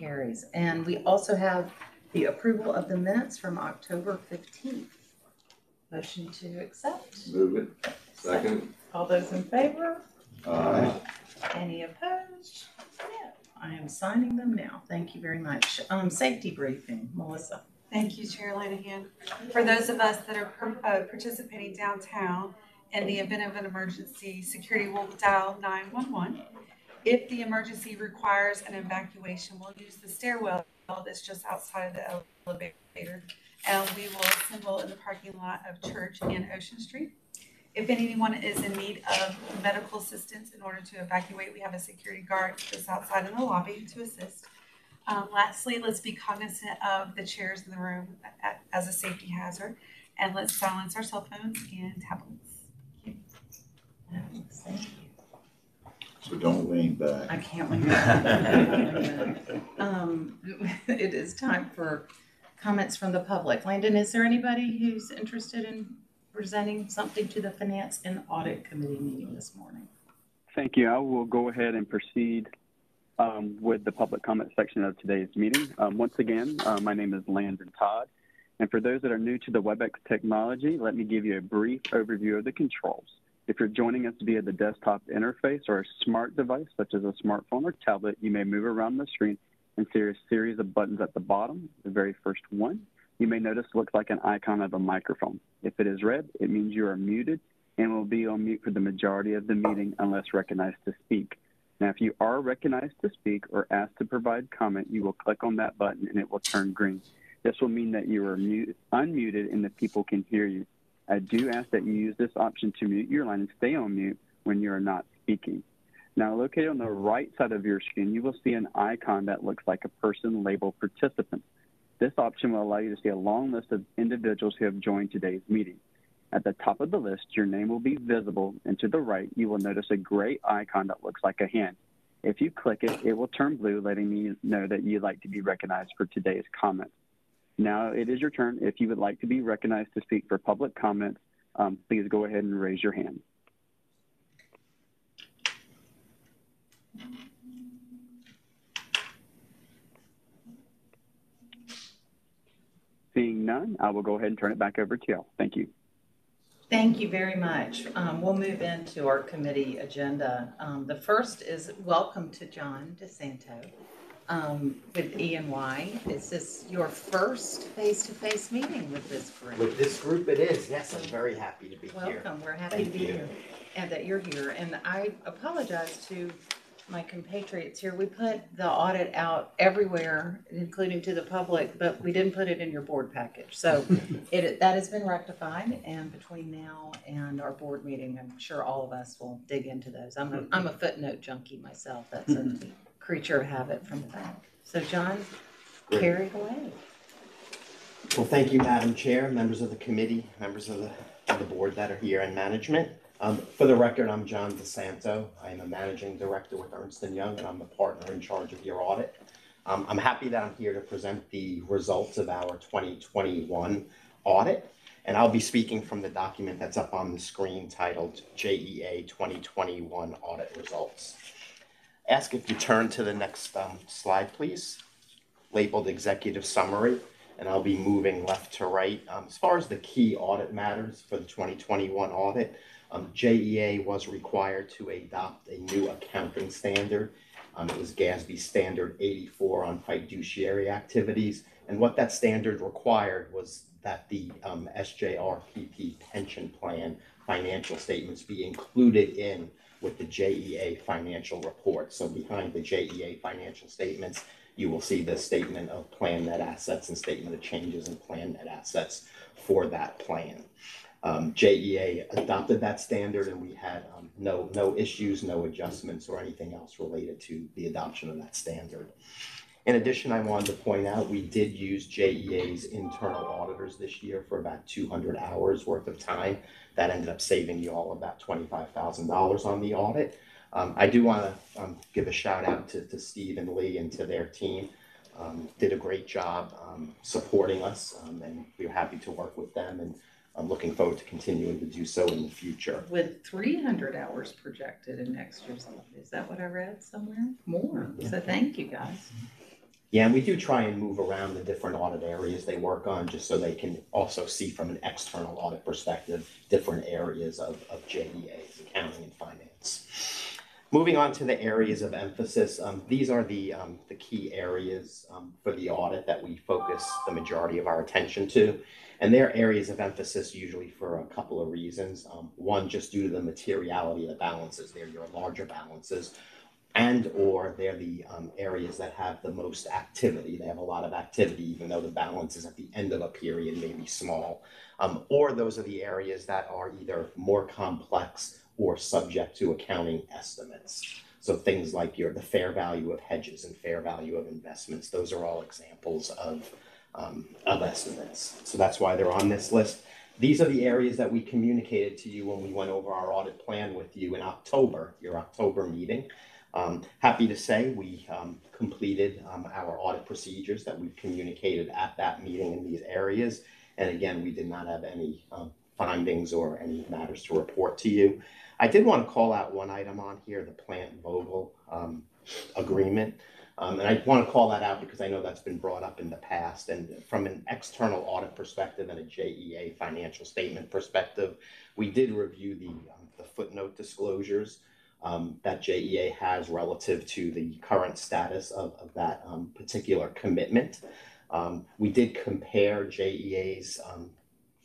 carries. And we also have the approval of the minutes from October 15th. Motion to accept. Move it. Second. All those in favor? Aye. Any opposed? No. I am signing them now. Thank you very much. Safety briefing, Melissa. Thank you, Chair Lanahan. For those of us that are participating downtown, in the event of an emergency, security will dial 911. If the emergency requires an evacuation, we'll use the stairwell that's just outside of the elevator, and we will assemble in the parking lot of Church and Ocean Street. If anyone is in need of medical assistance in order to evacuate, we have a security guard just outside in the lobby to assist. Lastly, let's be cognizant of the chairs in the room as a safety hazard, and let's silence our cell phones and tablets. Thank you. So don't lean back. I can't lean back. It is time for comments from the public. Landon, is there anybody who's interested in presenting something to the Finance and Audit Committee meeting this morning? Thank you. I will go ahead and proceed with the public comment section of today's meeting. Once again, my name is Landon Todd. And for those that are new to the WebEx technology, let me give you a brief overview of the controls. If you're joining us via the desktop interface or a smart device, such as a smartphone or tablet, you may move around the screen and see a series of buttons at the bottom. The very first one, you may notice, looks like an icon of a microphone. If it is red, it means you are muted and will be on mute for the majority of the meeting unless recognized to speak. Now, if you are recognized to speak or asked to provide comment, you will click on that button and it will turn green. This will mean that you are unmuted and that people can hear you. I do ask that you use this option to mute your line and stay on mute when you are not speaking. Now, located on the right side of your screen, you will see an icon that looks like a person labeled participants. This option will allow you to see a long list of individuals who have joined today's meeting. At the top of the list, your name will be visible, and to the right, you will notice a gray icon that looks like a hand. If you click it, it will turn blue, letting you know that you'd like to be recognized for today's comment. Now it is your turn. If you would like to be recognized to speak for public comments, please go ahead and raise your hand. Seeing none, I will go ahead and turn it back over to y'all. Thank you. Thank you very much. We'll move into our committee agenda. The first is welcome to John DeSanto with E&Y. Is this your first face-to-face meeting with this group? With this group it is, yes. I'm very happy to be here. Welcome. We're happy to be here and that you're here. And I apologize to my compatriots here. We put the audit out everywhere, including to the public, but we didn't put it in your board package. So that has been rectified, and between now and our board meeting, I'm sure all of us will dig into those. I'm a footnote junkie myself. That's a creature of habit from the back. So John, carry it away. Well, thank you, Madam Chair, members of the committee, members of the board that are here, and management. For the record, I'm John DeSanto. I am a managing director with Ernst & Young, and I'm the partner in charge of your audit. I'm happy that I'm here to present the results of our 2021 audit, and I'll be speaking from the document that's up on the screen titled JEA 2021 Audit Results. Ask if you turn to the next slide, please, labeled Executive Summary, and I'll be moving left to right. As far as the key audit matters for the 2021 audit, JEA was required to adopt a new accounting standard. It was GASB Standard 84 on fiduciary activities. And what that standard required was that the SJRPP pension plan financial statements be included in with the JEA financial report. So behind the JEA financial statements, you will see the statement of plan net assets and statement of changes in plan net assets for that plan. JEA adopted that standard, and we had no issues, no adjustments, or anything else related to the adoption of that standard. In addition, I wanted to point out we did use JEA's internal auditors this year for about 200 hours worth of time. That ended up saving you all about $25,000 on the audit. I do want to give a shout out to Steve and Lee and to their team. Did a great job supporting us, and we're happy to work with them, and I'm looking forward to continuing to do so in the future. With 300 hours projected in next year's audit. Is that what I read somewhere? More. Yeah. So thank you, guys. Yeah, and we do try and move around the different audit areas they work on, just so they can also see from an external audit perspective different areas of JEA's accounting and finance. Moving on to the areas of emphasis, these are the key areas for the audit that we focus the majority of our attention to. And they're areas of emphasis usually for a couple of reasons. One, just due to the materiality of the balances. They're your larger balances, and or they're the areas that have the most activity. They have a lot of activity, even though the balances at the end of a period may be small. Or those are the areas that are either more complex or subject to accounting estimates. So things like the fair value of hedges and fair value of investments, those are all examples of estimates. So that's why they're on this list. These are the areas that we communicated to you when we went over our audit plan with you in October, your October meeting. Happy to say we completed our audit procedures that we communicated at that meeting in these areas. And again, we did not have any findings or any matters to report to you. I did want to call out one item on here, the Plant Vogel agreement. And I want to call that out because I know that's been brought up in the past. And from an external audit perspective and a JEA financial statement perspective, we did review the footnote disclosures that JEA has relative to the current status of that particular commitment. We did compare JEA's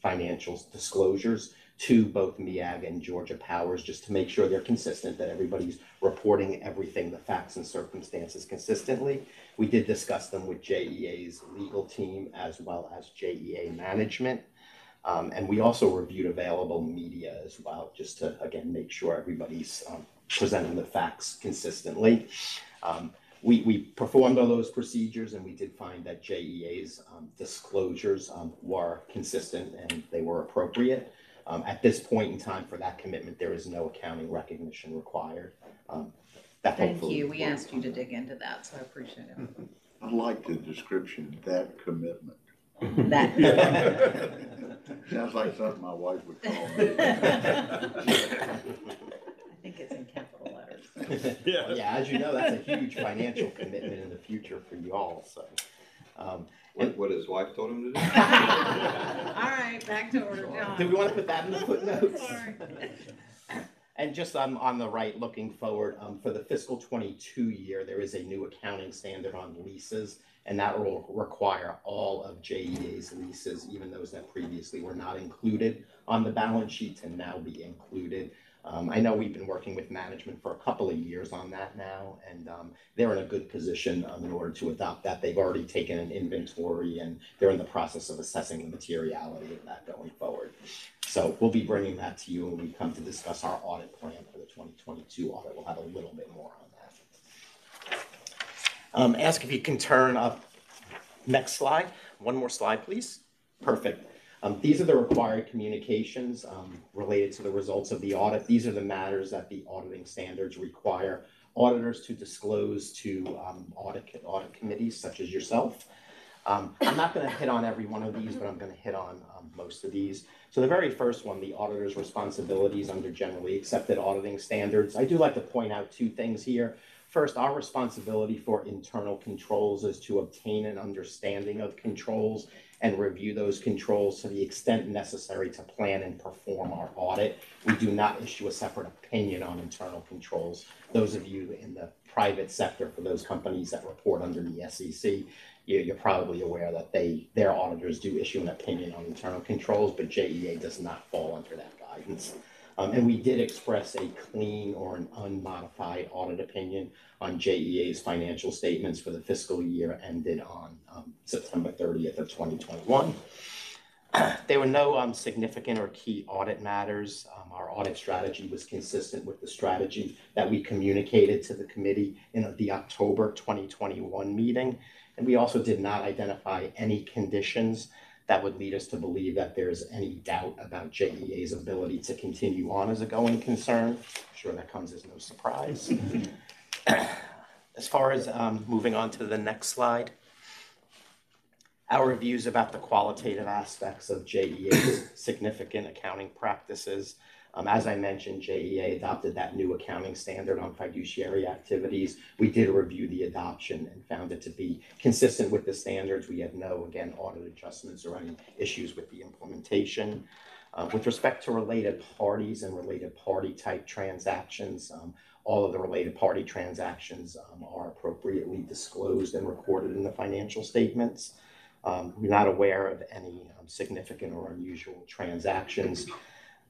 financial disclosures to both MEAG and Georgia Powers, just to make sure they're consistent, that everybody's reporting everything, the facts and circumstances consistently. We did discuss them with JEA's legal team as well as JEA management. And we also reviewed available media as well, just to, again, make sure everybody's presenting the facts consistently. We performed all those procedures, and we did find that JEA's disclosures were consistent and they were appropriate. At this point in time for that commitment, there is no accounting recognition required. Thank you. We asked you to dig into that, so I appreciate it. I like the description, that commitment. That Sounds like something my wife would call me. I think it's in capital letters. Yeah, as you know, that's a huge financial commitment in the future for you all. So, what his wife told him to do? All right, back to order, John. do we want to put that in the footnotes? Sorry. And just on the right, looking forward, for the fiscal 22 year, there is a new accounting standard on leases, and that will require all of JEA's leases, even those that previously were not included on the balance sheet, to now be included. I know we've been working with management for a couple of years on that now, and they're in a good position in order to adopt that. They've already taken an inventory, and they're in the process of assessing the materiality of that going forward. So we'll be bringing that to you when we come to discuss our audit plan for the 2022 audit. We'll have a little bit more on that. Ask if you can turn up next slide. One more slide, please. Perfect. These are the required communications related to the results of the audit. These are the matters that the auditing standards require auditors to disclose to audit committees such as yourself. I'm not going to hit on every one of these, but I'm going to hit on most of these. So the very first one, the auditor's responsibilities under generally accepted auditing standards. I do like to point out two things here. First, our responsibility for internal controls is to obtain an understanding of controls and review those controls to the extent necessary to plan and perform our audit. We do not issue a separate opinion on internal controls. Those of you in the private sector, for those companies that report under the SEC, you're probably aware that their auditors do issue an opinion on internal controls, but JEA does not fall under that guidance. And we did express a clean or an unmodified audit opinion on JEA's financial statements for the fiscal year ended on September 30th of 2021. There were no significant or key audit matters. Our audit strategy was consistent with the strategy that we communicated to the committee in the October 2021 meeting. And we also did not identify any conditions that would lead us to believe that there's any doubt about JEA's ability to continue on as a going concern. I'm sure that comes as no surprise. As far as moving on to the next slide, our reviews about the qualitative aspects of JEA's significant accounting practices. As I mentioned, JEA adopted that new accounting standard on fiduciary activities. We did review the adoption and found it to be consistent with the standards. We had no, again, audit adjustments or any issues with the implementation. With respect to related parties and related party type transactions, all of the related party transactions are appropriately disclosed and recorded in the financial statements. We're not aware of any significant or unusual transactions.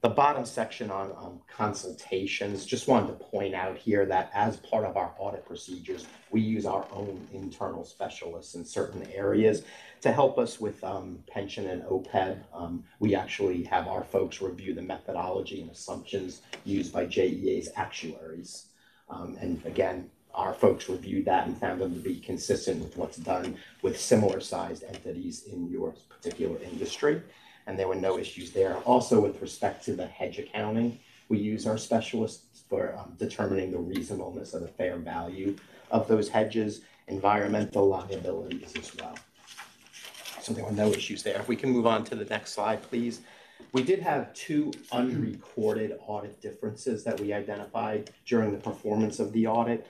The bottom section on consultations, just wanted to point out here that as part of our audit procedures, we use our own internal specialists in certain areas to help us with pension and OPEB. We actually have our folks review the methodology and assumptions used by JEA's actuaries. And again, our folks reviewed that and found them to be consistent with what's done with similar sized entities in your particular industry. And there were no issues there. Also, with respect to the hedge accounting, we use our specialists for determining the reasonableness of the fair value of those hedges, environmental liabilities as well. So there were no issues there. If we can move on to the next slide, please. We did have two unrecorded audit differences that we identified during the performance of the audit.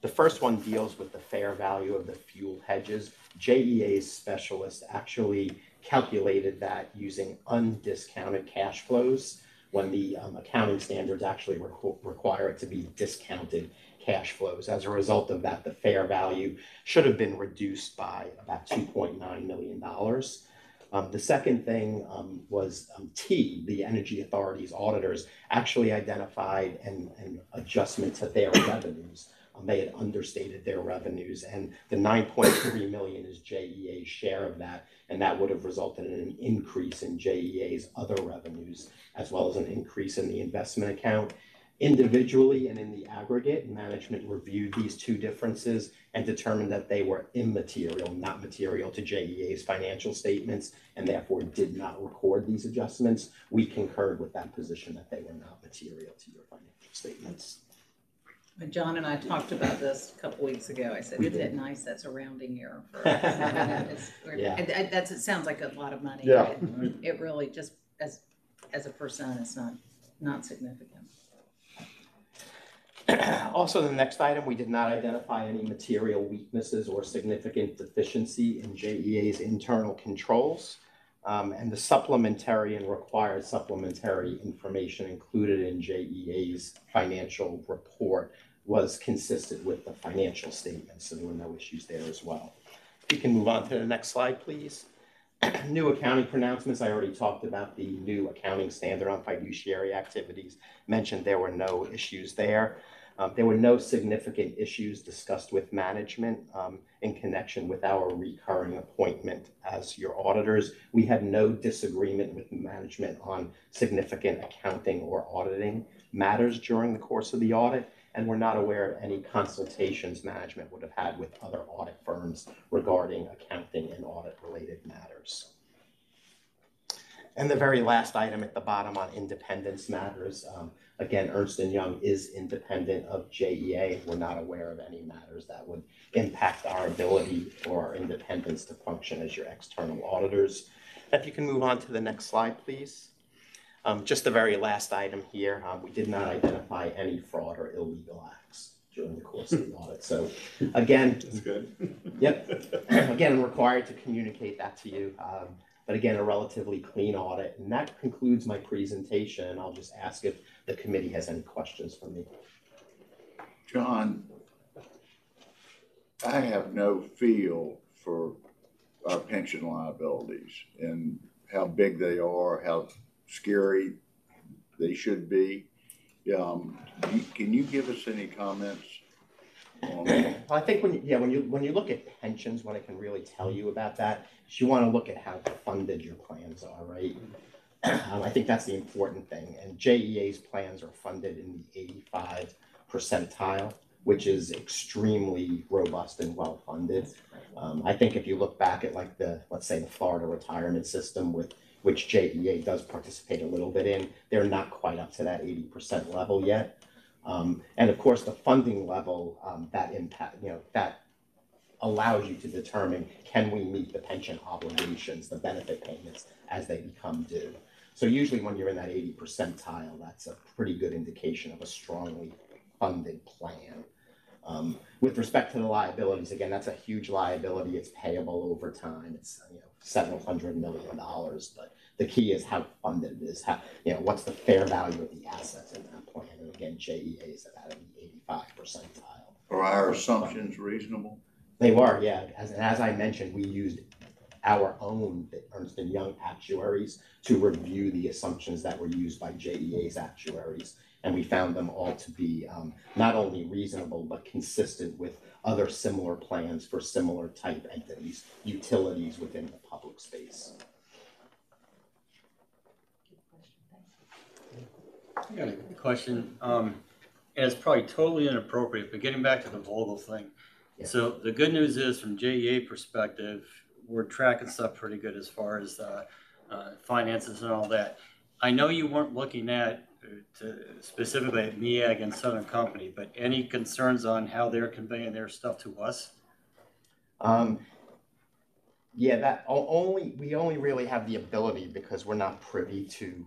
The first one deals with the fair value of the fuel hedges. JEA's specialist actually calculated that using undiscounted cash flows when the accounting standards actually require it to be discounted cash flows. As a result of that, the fair value should have been reduced by about $2.9 million. The second thing was the Energy Authority's auditors actually identified an adjustment to their revenues. They had understated their revenues, and the $9.3 million is JEA's share of that, and that would have resulted in an increase in JEA's other revenues, as well as an increase in the investment account. Individually and in the aggregate, management reviewed these two differences and determined that they were immaterial, not material to JEA's financial statements, and therefore did not record these adjustments. We concurred with that position that they were not material to your financial statements. John and I talked about this a couple weeks ago. I said, isn't it nice that's a rounding error for us? Yeah. It sounds like a lot of money. Yeah. It really just, as a percent, it's not significant. Also, the next item, we did not identify any material weaknesses or significant deficiency in JEA's internal controls. And the supplementary and required supplementary information included in JEA's financial report was consistent with the financial statements, so there were no issues there as well. If you can move on to the next slide, please. New accounting pronouncements. I already talked about the new accounting standard on fiduciary activities. Mentioned there were no issues there. There were no significant issues discussed with management in connection with our recurring appointment as your auditors. We had no disagreement with management on significant accounting or auditing matters during the course of the audit, and we're not aware of any consultations management would have had with other audit firms regarding accounting and audit related matters. And the very last item at the bottom on independence matters. Again, Ernst & Young is independent of JEA. We're not aware of any matters that would impact our ability or our independence to function as your external auditors. If you can move on to the next slide, please. Just the very last item here, we did not identify any fraud or illegal acts during the course of the audit. So again, That's good. Yep. Again, I'm required to communicate that to you. But again, a relatively clean audit. And that concludes my presentation. And I'll just ask if the committee has any questions for me. John, I have no feel for our pension liabilities and how big they are, how scary they should be. Can you give us any comments on that? Well, I think when you look at pensions, what I can really tell you about that is you want to look at how funded your plans are, right? I think that's the important thing. And JEA's plans are funded in the 85th percentile, which is extremely robust and well funded. I think if you look back at like let's say the Florida retirement system, with which JEA does participate a little bit in, they're not quite up to that 80% level yet. And of course, the funding level that allows you to determine, can we meet the pension obligations, the benefit payments as they become due. So usually when you're in that 80 percentile, that's a pretty good indication of a strongly funded plan. With respect to the liabilities, again, that's a huge liability. It's payable over time. It's several $100 million, but the key is how funded it is. How what's the fair value of the assets in that plan? And again, JEA is about an 85 percentile. Are our assumptions reasonable? They were, yeah. As I mentioned, we used our own Ernst & Young actuaries to review the assumptions that were used by JEA's actuaries. And we found them all to be not only reasonable, but consistent with other similar plans for similar type entities, utilities within the public space. I got a question, and it's probably totally inappropriate, but getting back to the Vogel thing. Yeah. So the good news is, from JEA perspective, we're tracking stuff pretty good as far as finances and all that. I know you weren't looking at specifically at MEAG and Southern Company, but any concerns on how they're conveying their stuff to us? Yeah, we only really have the ability because we're not privy to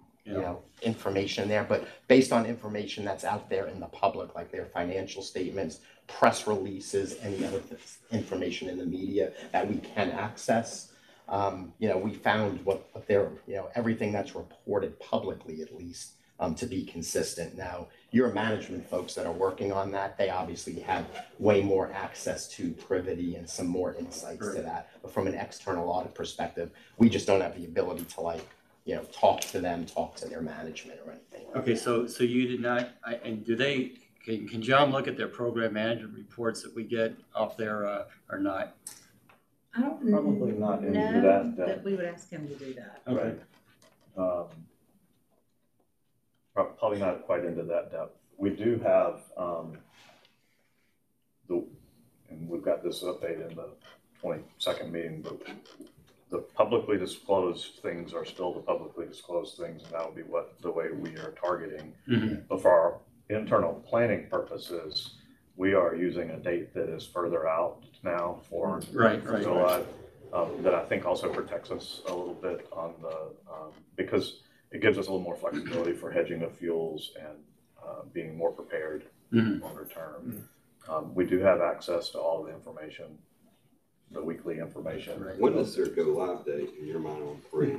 information there, but based on information that's out there in the public, like their financial statements, press releases, any other information in the media that we can access. We found what they're, everything that's reported publicly, at least, to be consistent. Now, your management folks that are working on that, they obviously have way more access to privity and some more insights to that. But from an external audit perspective, we just don't have the ability to talk to them, talk to their management or anything. Okay, so you did not, and do they, can John look at their program management reports that we get off there or not? I don't Probably not into know that that we would ask him to do that. Okay. Right. Probably not quite into that depth. We do have and we've got this update in the 22nd meeting, but the publicly disclosed things are still the publicly disclosed things, and that will be the way we are targeting. Mm-hmm. But for our internal planning purposes, we are using a date that is further out now for July. That I think also protects us a little bit on the because it gives us a little more flexibility for hedging of fuels and being more prepared longer term. We do have access to all the information, the weekly information. When does their go live date in your mind on 3?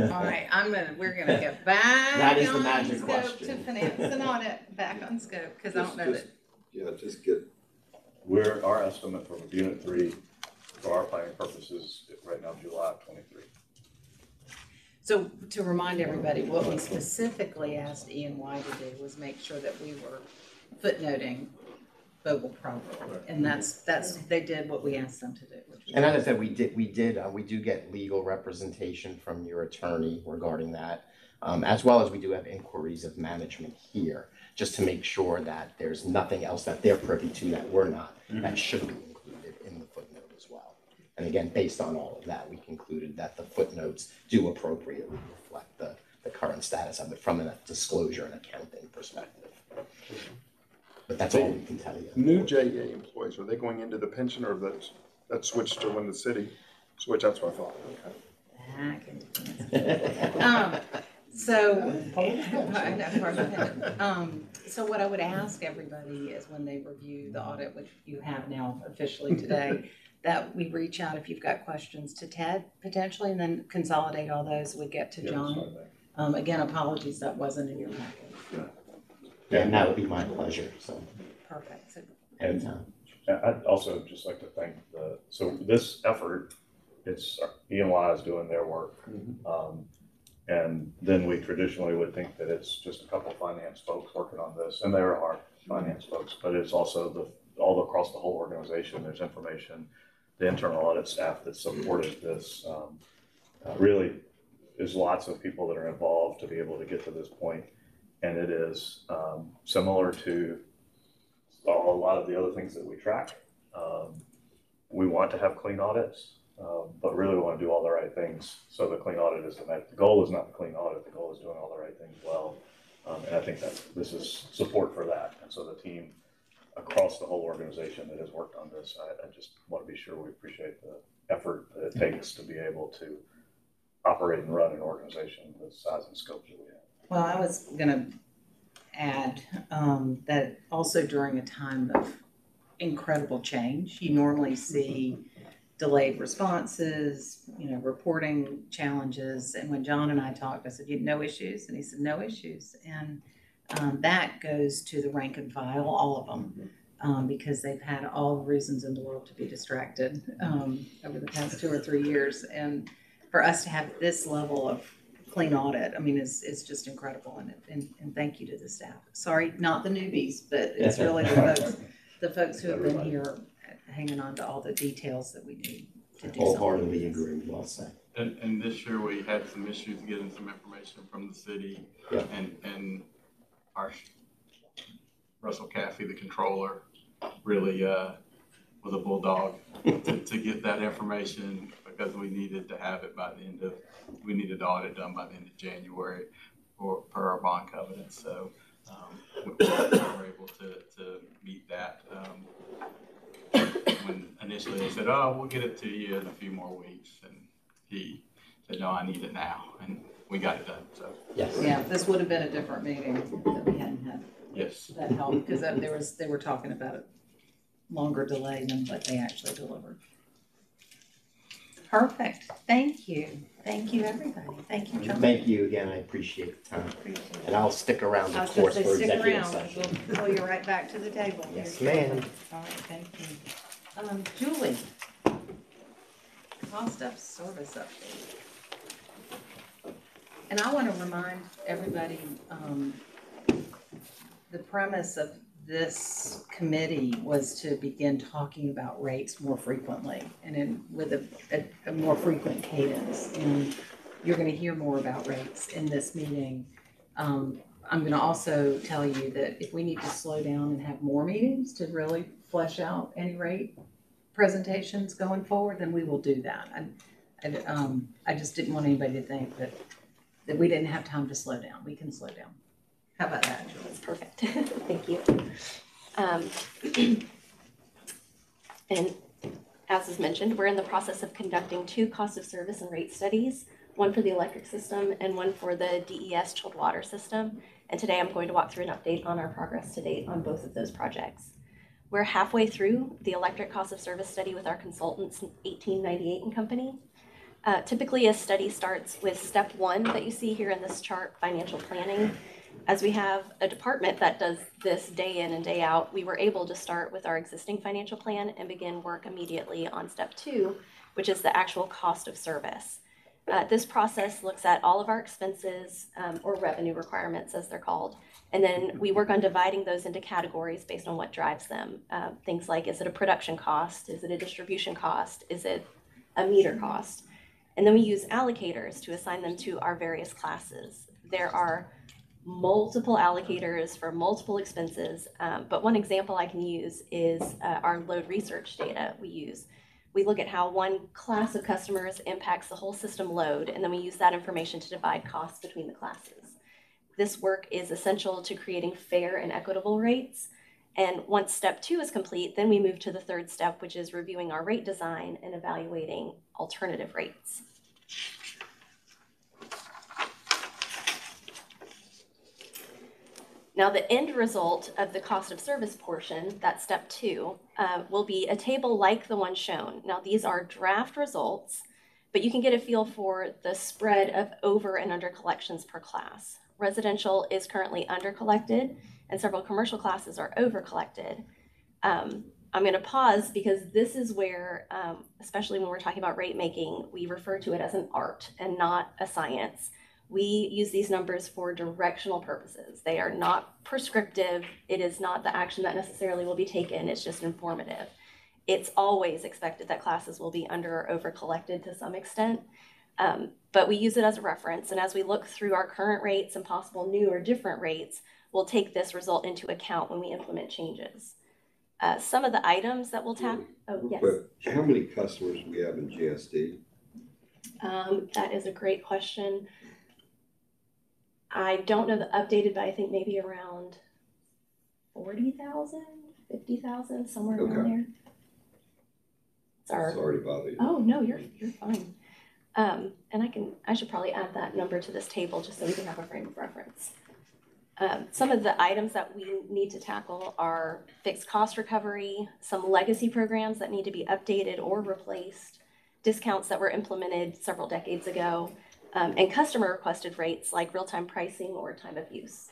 All right, we're gonna get back. That is the on magic scope question. To finance and audit, back on scope, because I don't know that. Yeah, just get. Our estimate for Unit 3 for our planning purposes right now, July of 23. So to remind everybody, what we specifically asked E&Y to do was make sure that we were footnoting Vogel properly, and that's they did what we asked them to do. And as I said, we do get legal representation from your attorney regarding that, as well as we do have inquiries of management here, just to make sure that there's nothing else that they're privy to that we're not, that should be included in the footnote as well. And again, based on all of that, we concluded that the footnotes do appropriately reflect the current status of it from a disclosure and accounting perspective. But that's all we can tell you. New JEA employees, are they going into the pension, or that switched to when the city switched? That's what I thought. Okay. So what I would ask everybody is when they review the audit, which you have now officially today, that we reach out if you've got questions to Ted potentially, and then consolidate all those. We get to John. Again, apologies that wasn't in your package. Yeah, and that would be my pleasure. So perfect. So, anytime. I'd also just like to thank so this effort, it's E&Y is doing their work. And then we traditionally would think that it's just a couple of finance folks working on this, and there are finance folks, but it's also all across the whole organization. There's information, the internal audit staff that supported this. Really, there's lots of people that are involved to be able to get to this point, and it is similar to a lot of the other things that we track. We want to have clean audits. But really want to do all the right things. So the clean audit is the goal is not the clean audit. The goal is doing all the right things well. And I think that this is support for that. And so the team across the whole organization that has worked on this, I just want to be sure we appreciate the effort that it takes to be able to operate and run an organization the size and scope that we have. Well, I was gonna add, that also during a time of incredible change, you normally see delayed responses, reporting challenges. And when John and I talked, I said, "You no issues?" And he said, "No issues." And that goes to the rank and file, all of them, because they've had all the reasons in the world to be distracted over the past 2 or 3 years. And for us to have this level of clean audit, I mean, it's just incredible. And thank you to the staff. Sorry, not the newbies, but it's really the folks who have been here hanging on to all the details that we need to do something. Wholeheartedly agree, well said. And this year we had some issues getting some information from the city. Yeah. And our Russell Caffey, the controller, really was a bulldog to get that information, because we needed to have it by the end of, we needed the audit done by the end of January per our bond covenant. So we were able to meet that. When initially they said, "Oh, we'll get it to you in a few more weeks," and he said, "No, I need it now," and we got it done. So yes, yeah, this would have been a different meeting if we hadn't had that help, because they were talking about a longer delay than what they actually delivered. Perfect. Thank you, everybody. Thank you, John. Thank you again. I appreciate the time, and I'll stick around, of course, for executive session. We'll pull you right back to the table. Yes, ma'am. All right, thank you. Julie, cost of service update. And I want to remind everybody, the premise of this committee was to begin talking about rates more frequently and with a more frequent cadence. And you're going to hear more about rates in this meeting. I'm going to also tell you that if we need to slow down and have more meetings to really flesh out any rate presentations going forward, then we will do that. I just didn't want anybody to think that we didn't have time to slow down. We can slow down. How about that, Julie? That's perfect. Thank you. And as is mentioned, we're in the process of conducting 2 cost of service and rate studies, one for the electric system and one for the DES chilled water system. And today I'm going to walk through an update on our progress to date on both of those projects. We're halfway through the electric cost of service study with our consultants, 1898 and Company. Typically, a study starts with step 1 that you see here in this chart, financial planning. As we have a department that does this day in and day out, we were able to start with our existing financial plan and begin work immediately on step 2, which is the actual cost of service. This process looks at all of our expenses or revenue requirements, as they're called, and then we work on dividing those into categories based on what drives them. Things like, is it a production cost? Is it a distribution cost? Is it a meter cost? And then we use allocators to assign them to our various classes. There are multiple allocators for multiple expenses, but one example I can use is our load research data we use. We look at how one class of customers impacts the whole system load, and then we use that information to divide costs between the classes. This work is essential to creating fair and equitable rates. And once step 2 is complete, then we move to the 3rd step, which is reviewing our rate design and evaluating alternative rates. Now, the end result of the cost of service portion, that step 2, will be a table like the one shown. Now, these are draft results, but you can get a feel for the spread of over and under collections per class. Residential is currently under collected, and several commercial classes are over collected. I'm going to pause because this is where, especially when we're talking about rate making, we refer to it as an art and not a science. We use these numbers for directional purposes. They are not prescriptive. It is not the action that necessarily will be taken. It's just informative. It's always expected that classes will be under or over collected to some extent, but we use it as a reference. And as we look through our current rates and possible new or different rates, we'll take this result into account when we implement changes. Some of the items that we'll tap. Oh, yes. But how many customers do we have in GSD? That is a great question. I don't know the updated, but I think maybe around 40,000, 50,000, somewhere around there. Sorry to bother you. Oh, no, you're fine. And I should probably add that number to this table just so we can have a frame of reference. Some of the items that we need to tackle are fixed cost recovery, some legacy programs that need to be updated or replaced, discounts that were implemented several decades ago, and customer requested rates like real-time pricing or time of use.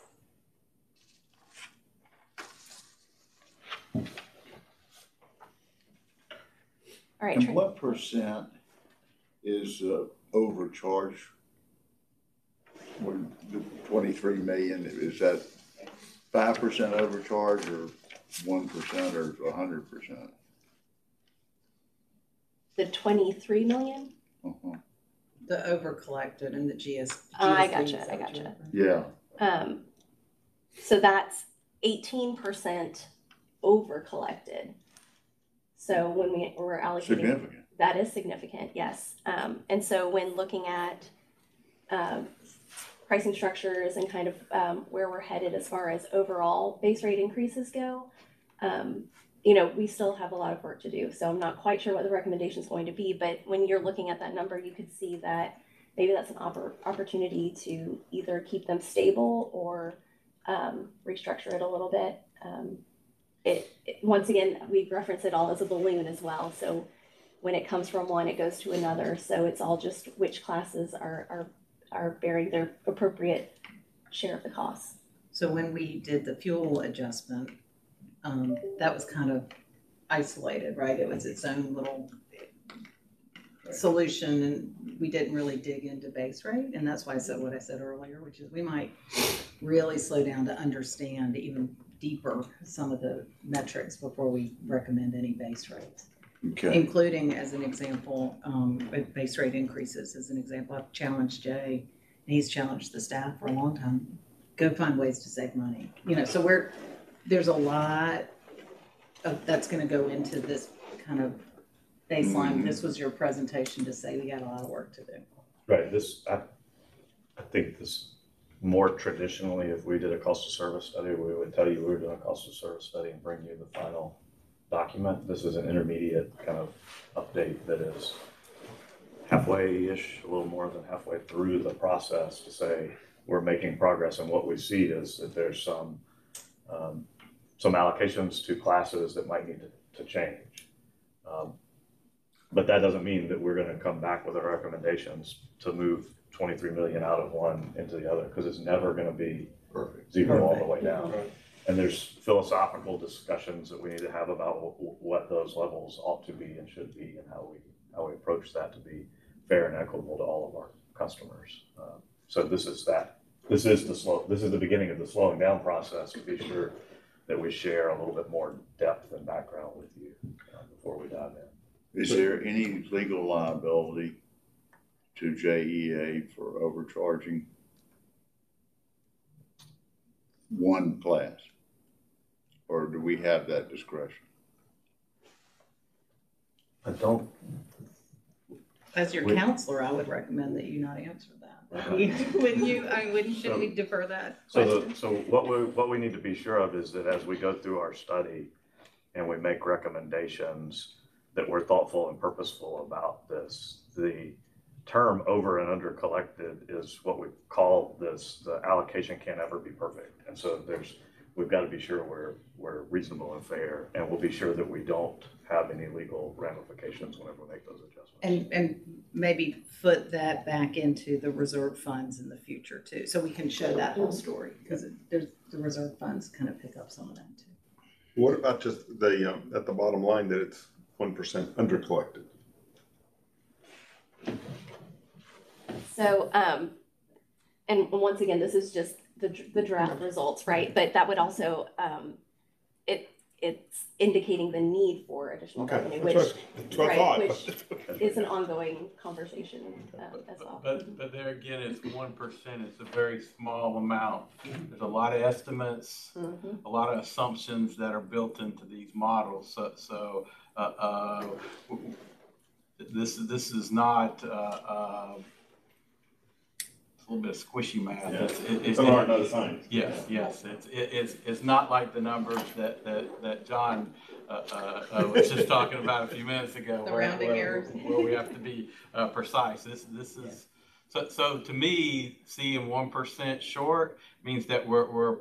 All right. And what percent is overcharge? When the 23 million, is that 5% overcharge or 1% or 100%? The 23 million? Uh-huh. The over collected and the GS. I gotcha. Yeah. So that's 18% over collected. So when we're allocating, Significant. that is significant, yes. And so when looking at pricing structures and kind of where we're headed as far as overall base rate increases go, you know, we still have a lot of work to do. So I'm not quite sure what the recommendation is going to be, but when you're looking at that number, you could see that maybe that's an opportunity to either keep them stable or restructure it a little bit. Once again, we reference it all as a balloon as well. So when it comes from one, it goes to another. So it's all just which classes are bearing their appropriate share of the costs. So when we did the fuel adjustment, that was kind of isolated, right? It was its own little solution, and we didn't really dig into base rate. And that's why I said what I said earlier, which is we might really slow down to understand even deeper some of the metrics before we recommend any base rates. Okay. Including, as an example, base rate increases. As an example, I've challenged Jay, and he's challenged the staff for a long time. Go find ways to save money. You know, so there's a lot of that's going to go into this kind of baseline. Mm-hmm. This was your presentation to say we got a lot of work to do. Right. I think this more traditionally, if we did a cost of service study, we would tell you we were doing a cost of service study and bring you the final document. This is an intermediate kind of update that is halfway-ish, a little more than halfway through the process to say we're making progress. And what we see is that there's some allocations to classes that might need to change. But that doesn't mean that we're going to come back with our recommendations to move 23 million out of one into the other, because it's never going to be perfect zero all the way down. Right. And there's philosophical discussions that we need to have about what those levels ought to be and should be, and how we approach that to be fair and equitable to all of our customers. So this is the beginning of the slowing down process to be sure that we share a little bit more depth and background with you before we dive in. Is there any legal liability to JEA for overcharging one class? Or do we have that discretion? I don't. As your counselor, I would recommend that you not answer that. Shouldn't we defer that? So what we need to be sure of is that as we go through our study and we make recommendations, that we're thoughtful and purposeful about this. The term over and under collected is what we call this, the allocation can't ever be perfect. And so we've got to be sure we're reasonable and fair, and we'll be sure that we don't have any legal ramifications whenever we make those adjustments. And maybe foot that back into the reserve funds in the future too, so we can show that whole story, because the reserve funds kind of pick up some of that too. What about just at the bottom line that it's 1% under collected? So, and once again, this is just the draft results, right? But that would also, it's indicating the need for additional revenue, which is an ongoing conversation as well. But there again, it's 1%. It's a very small amount. There's a lot of estimates, a lot of assumptions that are built into these models. So this is not a little bit of squishy math. Yeah. Some aren't know the science. Yes, yes. It's not like the numbers that John was just talking about a few minutes ago. The rounding errors. Where we have to be precise. This is, so to me, seeing 1% short means that we're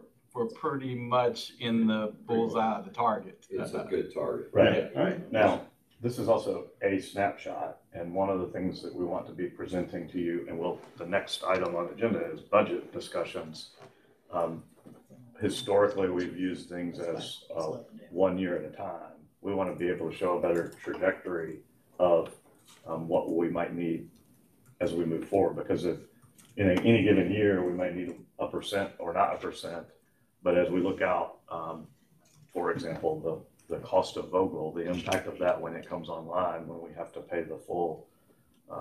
pretty much in the bullseye of the target. It's a good target. Right, right. Now, this is also a snapshot, and one of the things that we want to be presenting to you, and the next item on the agenda is budget discussions. Historically, we've used things as 1 year at a time. We want to be able to show a better trajectory of what we might need as we move forward, because if in any given year, we might need 1% or not 1%, but as we look out, for example, the cost of Vogel, the impact of that when it comes online, when we have to pay the full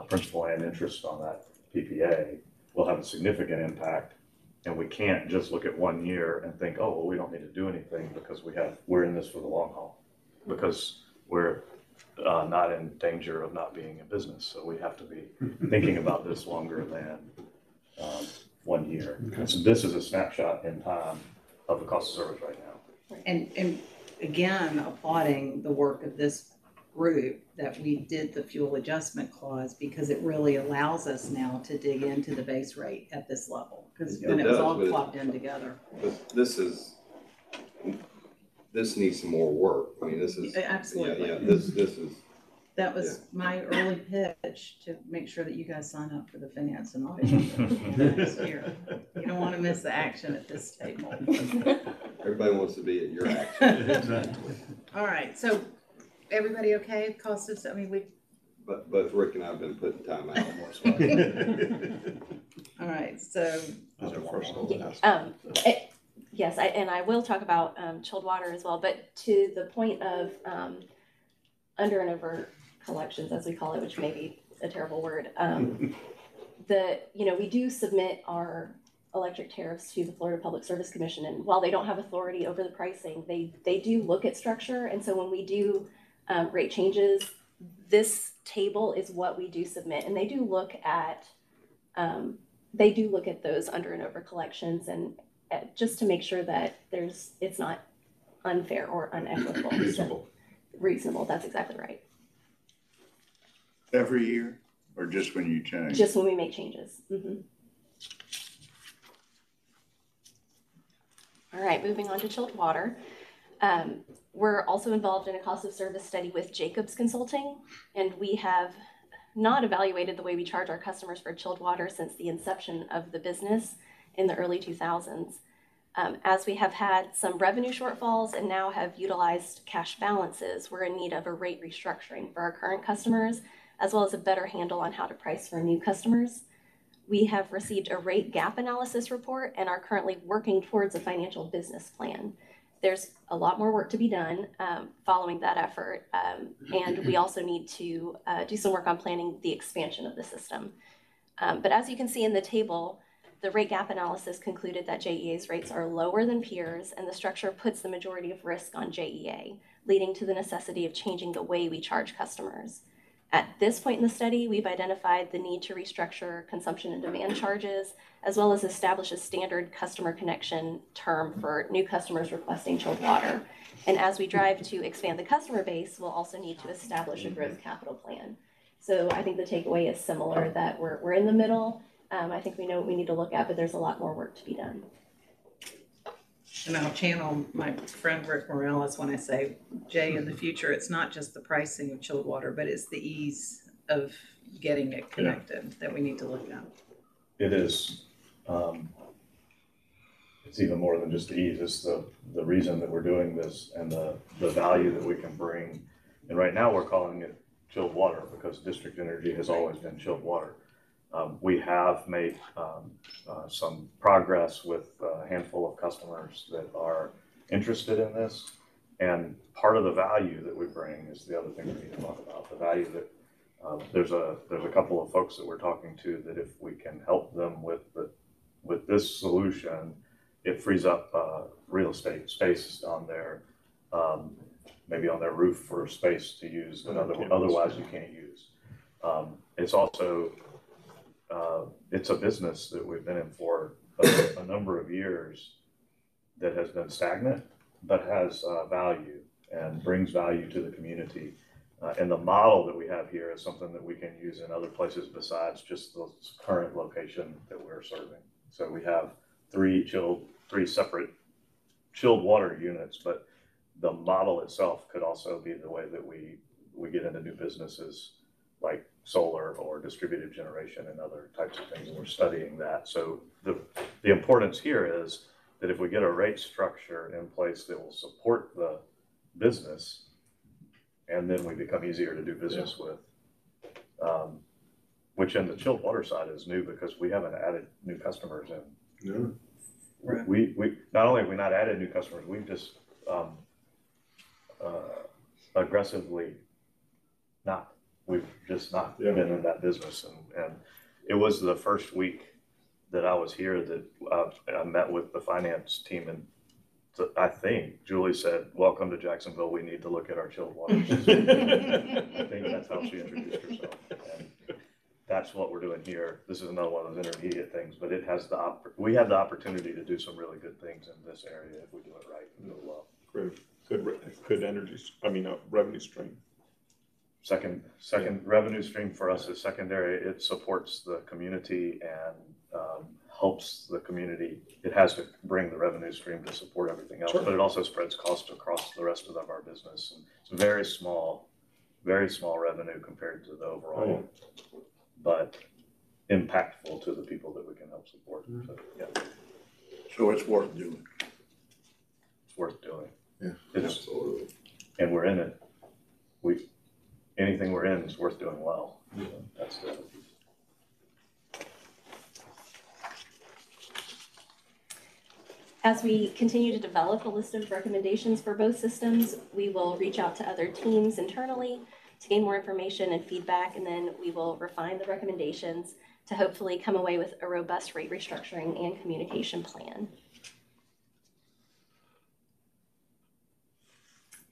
principal and interest on that PPA, will have a significant impact. And we can't just look at 1 year and think, oh, well, we don't need to do anything because we're in this for the long haul, because we're not in danger of not being in business. So we have to be thinking about this longer than 1 year. And so this is a snapshot in time of the cost of service right now. And again, applauding the work of this group that we did the fuel adjustment clause, because it really allows us now to dig into the base rate at this level, because when it was all clogged in together. But this needs some more work. I mean, this is Absolutely. Yeah, this is. That was my early pitch, to make sure that you guys sign up for the finance and auditing next year. You don't want to miss the action at this table. Everybody wants to be at your action. Exactly. All right, so everybody okay? Cost of, But both Rick and I have been putting time out. all right, so. Yes, I will talk about chilled water as well, but to the point of under and over collections, as we call it, which may be a terrible word. We do submit our electric tariffs to the Florida Public Service Commission, and while they don't have authority over the pricing, they do look at structure. And so when we do rate changes, this table is what we do submit, and they do look at those under and over collections, and just to make sure that it's not unfair or unequitable. Reasonable, that's exactly right. Every year, or just when you change? Just when we make changes. Mm-hmm. All right, moving on to chilled water. We're also involved in a cost of service study with Jacobs Consulting, and we have not evaluated the way we charge our customers for chilled water since the inception of the business in the early 2000s. As we have had some revenue shortfalls and now have utilized cash balances, we're in need of a rate restructuring for our current customers, as well as a better handle on how to price for new customers. We have received a rate gap analysis report and are currently working towards a financial business plan. There's a lot more work to be done following that effort, and we also need to do some work on planning the expansion of the system. But as you can see in the table, the rate gap analysis concluded that JEA's rates are lower than peers, and the structure puts the majority of risk on JEA, leading to the necessity of changing the way we charge customers. At this point in the study, we've identified the need to restructure consumption and demand charges, as well as establish a standard customer connection term for new customers requesting chilled water. And as we drive to expand the customer base, we'll also need to establish a growth capital plan. So I think the takeaway is similar, that we're in the middle. I think we know what we need to look at, but there's a lot more work to be done. And I'll channel my friend Rick Morales when I say, Jay, in the future, it's not just the pricing of chilled water, but it's the ease of getting it connected that we need to look at. It is. It's even more than just the ease. It's the reason that we're doing this and the value that we can bring. And right now we're calling it chilled water because district energy has always been chilled water. We have made some progress with a handful of customers that are interested in this. And part of the value that we bring is the other thing we need to talk about. The value that there's a couple of folks that we're talking to that if we can help them with this solution, it frees up real estate space on their maybe on their roof for space to use that otherwise you can't use. It's also it's a business that we've been in for a number of years that has been stagnant, but has value and brings value to the community. And the model that we have here is something that we can use in other places besides just the current location that we're serving. So we have three separate chilled water units, but the model itself could also be the way that we get into new businesses like solar or distributed generation and other types of things, and we're studying that. So the importance here is that if we get a rate structure in place that will support the business, and then we become easier to do business with, which in the chilled water side is new because we haven't added new customers in. Yeah. Right. We not only have we not added new customers, we've just aggressively not. We've just not been in that business, and it was the first week that I was here that I met with the finance team, and I think Julie said, "Welcome to Jacksonville. We need to look at our chilled water system." I think that's how she introduced herself, and that's what we're doing here. This is another one of those intermediate things, but it has we have the opportunity to do some really good things in this area if we do it right and do it well. Great. Good energy, revenue stream. Second revenue stream for us is secondary. It supports the community and helps the community. It has to bring the revenue stream to support everything else, but it also spreads cost across the rest of our business. And it's very small revenue compared to the overall, but impactful to the people that we can help support. So, yeah. So it's worth doing. It's worth doing. Yeah, Absolutely. And we're in it. Anything we're in is worth doing well. So that's the As we continue to develop a list of recommendations for both systems, we will reach out to other teams internally to gain more information and feedback, and then we will refine the recommendations to hopefully come away with a robust rate restructuring and communication plan.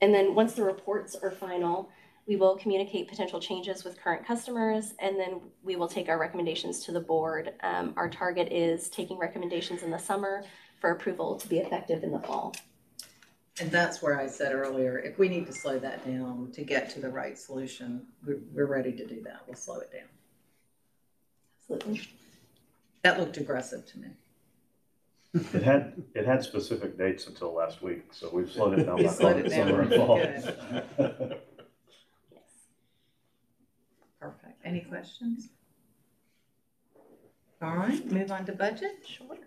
And then once the reports are final, we will communicate potential changes with current customers, and then we will take our recommendations to the board. Our target is taking recommendations in the summer for approval to be effective in the fall. And that's where I said earlier, if we need to slow that down to get to the right solution, we're ready to do that. We'll slow it down. Absolutely. That looked aggressive to me. It had specific dates until last week, so we've slowed it down. We slowed it down. Summer and fall. Good. Perfect. Any questions? All right, move on to budget. Sure.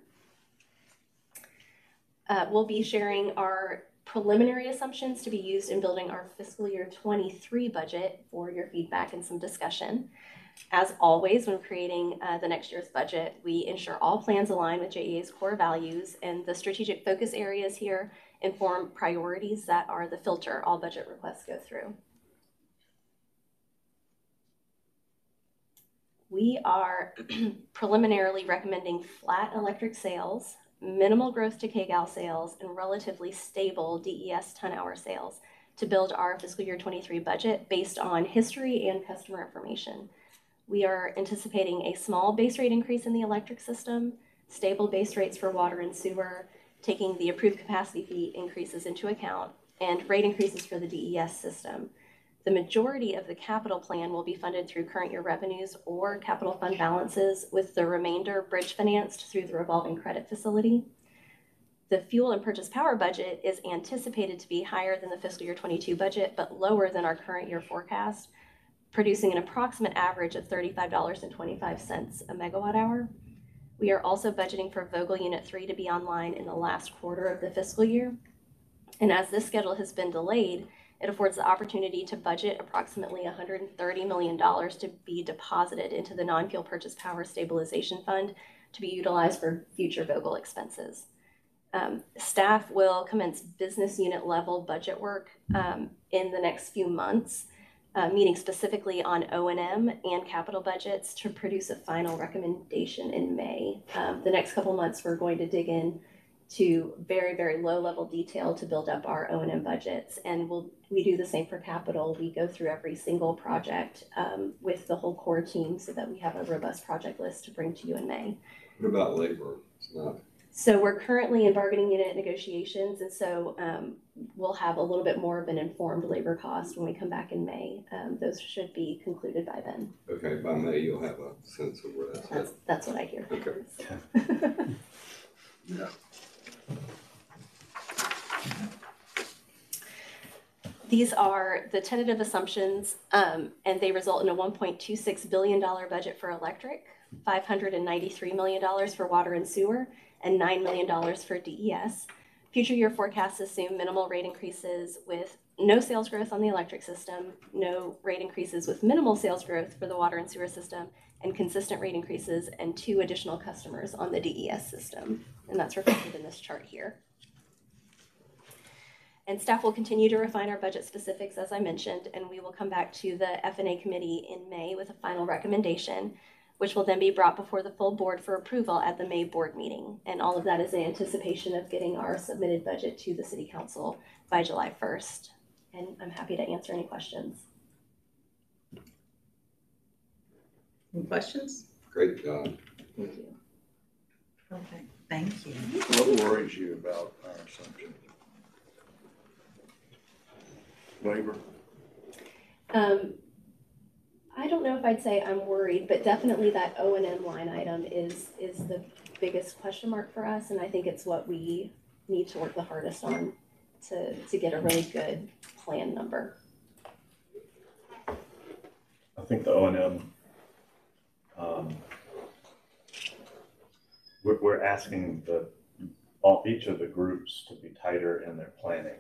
We'll be sharing our preliminary assumptions to be used in building our fiscal year 23 budget for your feedback and some discussion. As always, when creating the next year's budget, we ensure all plans align with JEA's core values, and the strategic focus areas here inform priorities that are the filter all budget requests go through. We are preliminarily recommending flat electric sales, minimal growth to KGAL sales, and relatively stable DES ton-hour sales to build our fiscal year 23 budget based on history and customer information. We are anticipating a small base rate increase in the electric system, stable base rates for water and sewer, taking the approved capacity fee increases into account, and rate increases for the DES system. The majority of the capital plan will be funded through current year revenues or capital fund balances, with the remainder bridge financed through the revolving credit facility. The fuel and purchase power budget is anticipated to be higher than the fiscal year 22 budget, but lower than our current year forecast, producing an approximate average of $35.25 a megawatt hour. We are also budgeting for Vogtle Unit 3 to be online in the last quarter of the fiscal year. And as this schedule has been delayed, it affords the opportunity to budget approximately $130 million to be deposited into the non-fuel purchase power stabilization fund to be utilized for future Vogtle expenses. Staff will commence business unit level budget work in the next few months, meeting specifically on O&M and capital budgets to produce a final recommendation in May. The next couple months we're going to dig in to very, very low level detail to build up our O&M budgets. And we do the same for capital. We go through every single project with the whole core team so that we have a robust project list to bring to you in May. What about labor? It's not. So we're currently in bargaining unit negotiations, and so we'll have a little bit more of an informed labor cost when we come back in May. Those should be concluded by then. Okay, by May you'll have a sense of where that's at. That's what I hear. Okay. Yeah. These are the tentative assumptions, and they result in a $1.26 billion budget for electric, $593 million for water and sewer, and $9 million for DES. Future year forecasts assume minimal rate increases with no sales growth on the electric system, no rate increases with minimal sales growth for the water and sewer system, and consistent rate increases and 2 additional customers on the DES system. And that's reflected in this chart here. And staff will continue to refine our budget specifics, as I mentioned, and we will come back to the F&A committee in May with a final recommendation, which will then be brought before the full board for approval at the May board meeting. And all of that is in anticipation of getting our submitted budget to the City Council by July 1st. And I'm happy to answer any questions. Any questions? Great job. Thank you. Okay, thank you. What worries you about our assumption? Labor? I don't know if I'd say I'm worried, but definitely that O&M line item is the biggest question mark for us, and I think it's what we need to work the hardest on to get a really good plan number. I think the O&M, we're asking each of the groups to be tighter in their planning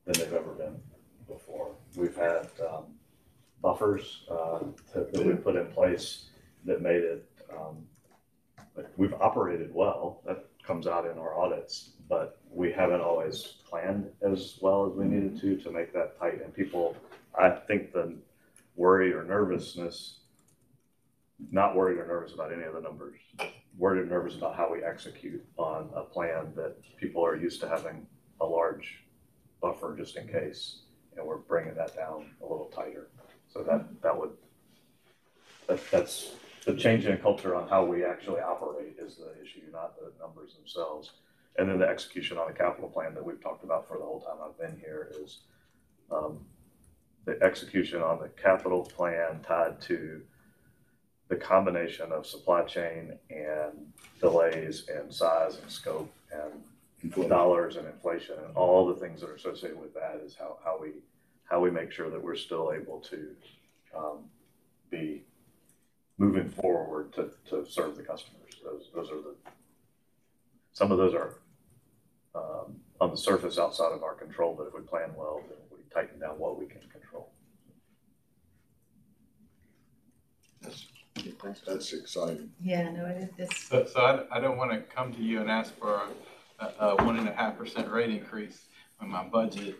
than they've ever been before. We've had buffers that we put in place that made it, we've operated well. That comes out in our audits, but we haven't always planned as well as we needed to make that tight. And people, I think the worry or nervousness, not worried or nervous about any of the numbers, worried or nervous about how we execute on a plan that people are used to having a large buffer just in case, and we're bringing that down a little tighter. So that's the change in culture on how we actually operate is the issue, not the numbers themselves. And then the execution on the capital plan that we've talked about for the whole time I've been here is the execution on the capital plan tied to the combination of supply chain and delays and size and scope and dollars and inflation and all the things that are associated with that is how we make sure that we're still able to be moving forward to serve the customers. Those are some of those are on the surface outside of our control, but if we plan well, then we tighten down what we can control. That's exciting. Yeah, no, it is. So I don't want to come to you and ask for a 1.5% rate increase when my budget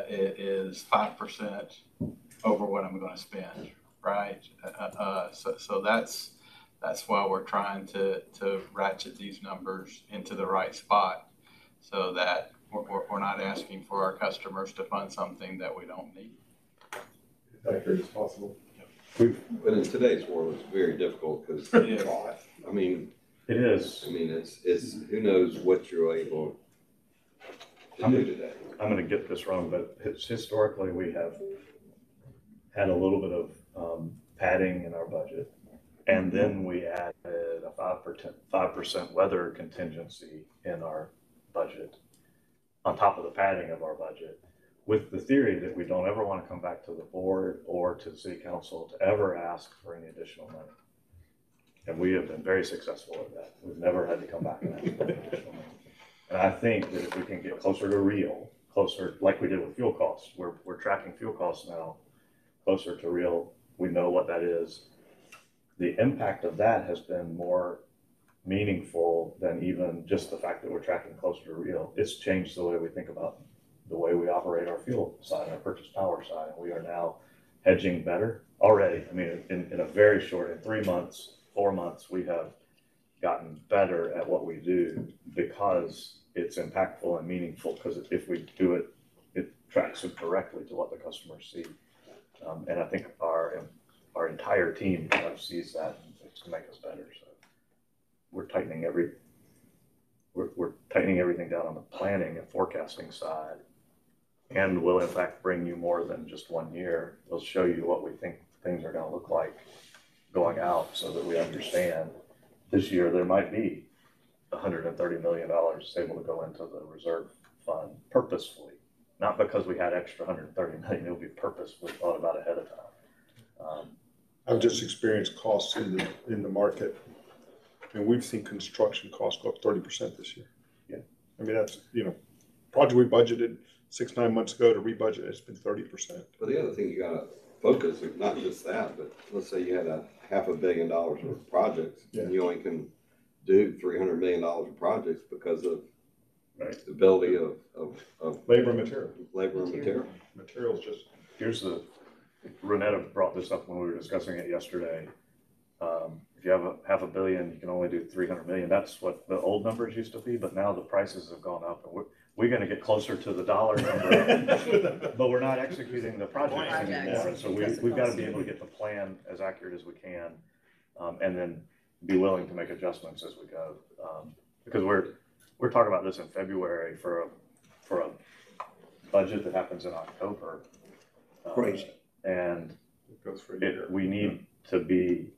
is 5% over what I'm going to spend, right? So that's why we're trying to ratchet these numbers into the right spot so that we're not asking for our customers to fund something that we don't need. Accurate as possible. But in today's world, it's very difficult because, I mean, it is. I mean, it's who knows what you're able to do today. I'm going to get this wrong, but historically we have had a little bit of padding in our budget, and then we added a 5% weather contingency in our budget on top of the padding of our budget, with the theory that we don't ever want to come back to the board or to the city council to ever ask for any additional money. And we have been very successful at that. We've never had to come back and ask for any additional money. And I think that if we can get closer to real, closer like we did with fuel costs, we're tracking fuel costs now closer to real. We know what that is. The impact of that has been more meaningful than even just the fact that we're tracking closer to real. It's changed the way we think about the way we operate our fuel side, our purchase power side. And we are now hedging better already. I mean, in a very short, in 3 months, 4 months, we have gotten better at what we do because it's impactful and meaningful, because if we do it, it tracks it directly to what the customers see. And I think our entire team kind of sees that, and it's to make us better. So we're tightening we're tightening everything down on the planning and forecasting side, and will in fact bring you more than just 1 year. We'll show you what we think things are going to look like going out, so that we understand this year there might be $130 million able to go into the reserve fund purposefully, not because we had extra $130 million. It'll be purposefully thought about ahead of time. I've just experienced costs in the market, and we've seen construction costs go up 30% this year. Yeah. I mean, that's, project we budgeted 6-9 months ago to rebudget, it's been 30%. But the other thing you gotta focus, not just that, but let's say you had $500 million worth of projects, and you only can do $300 million of projects because of the ability of labor and material. Materials just. Here's Renetta brought this up when we were discussing it yesterday. If you have $500 million, you can only do 300 million. That's what the old numbers used to be, but now the prices have gone up, and we're going to get closer to the dollar number, but we're not executing the projects anymore. So we've got to be able to get the plan as accurate as we can, and then be willing to make adjustments as we go. Because we're talking about this in February for a budget that happens in October. Crazy. And it goes for a year. We need to be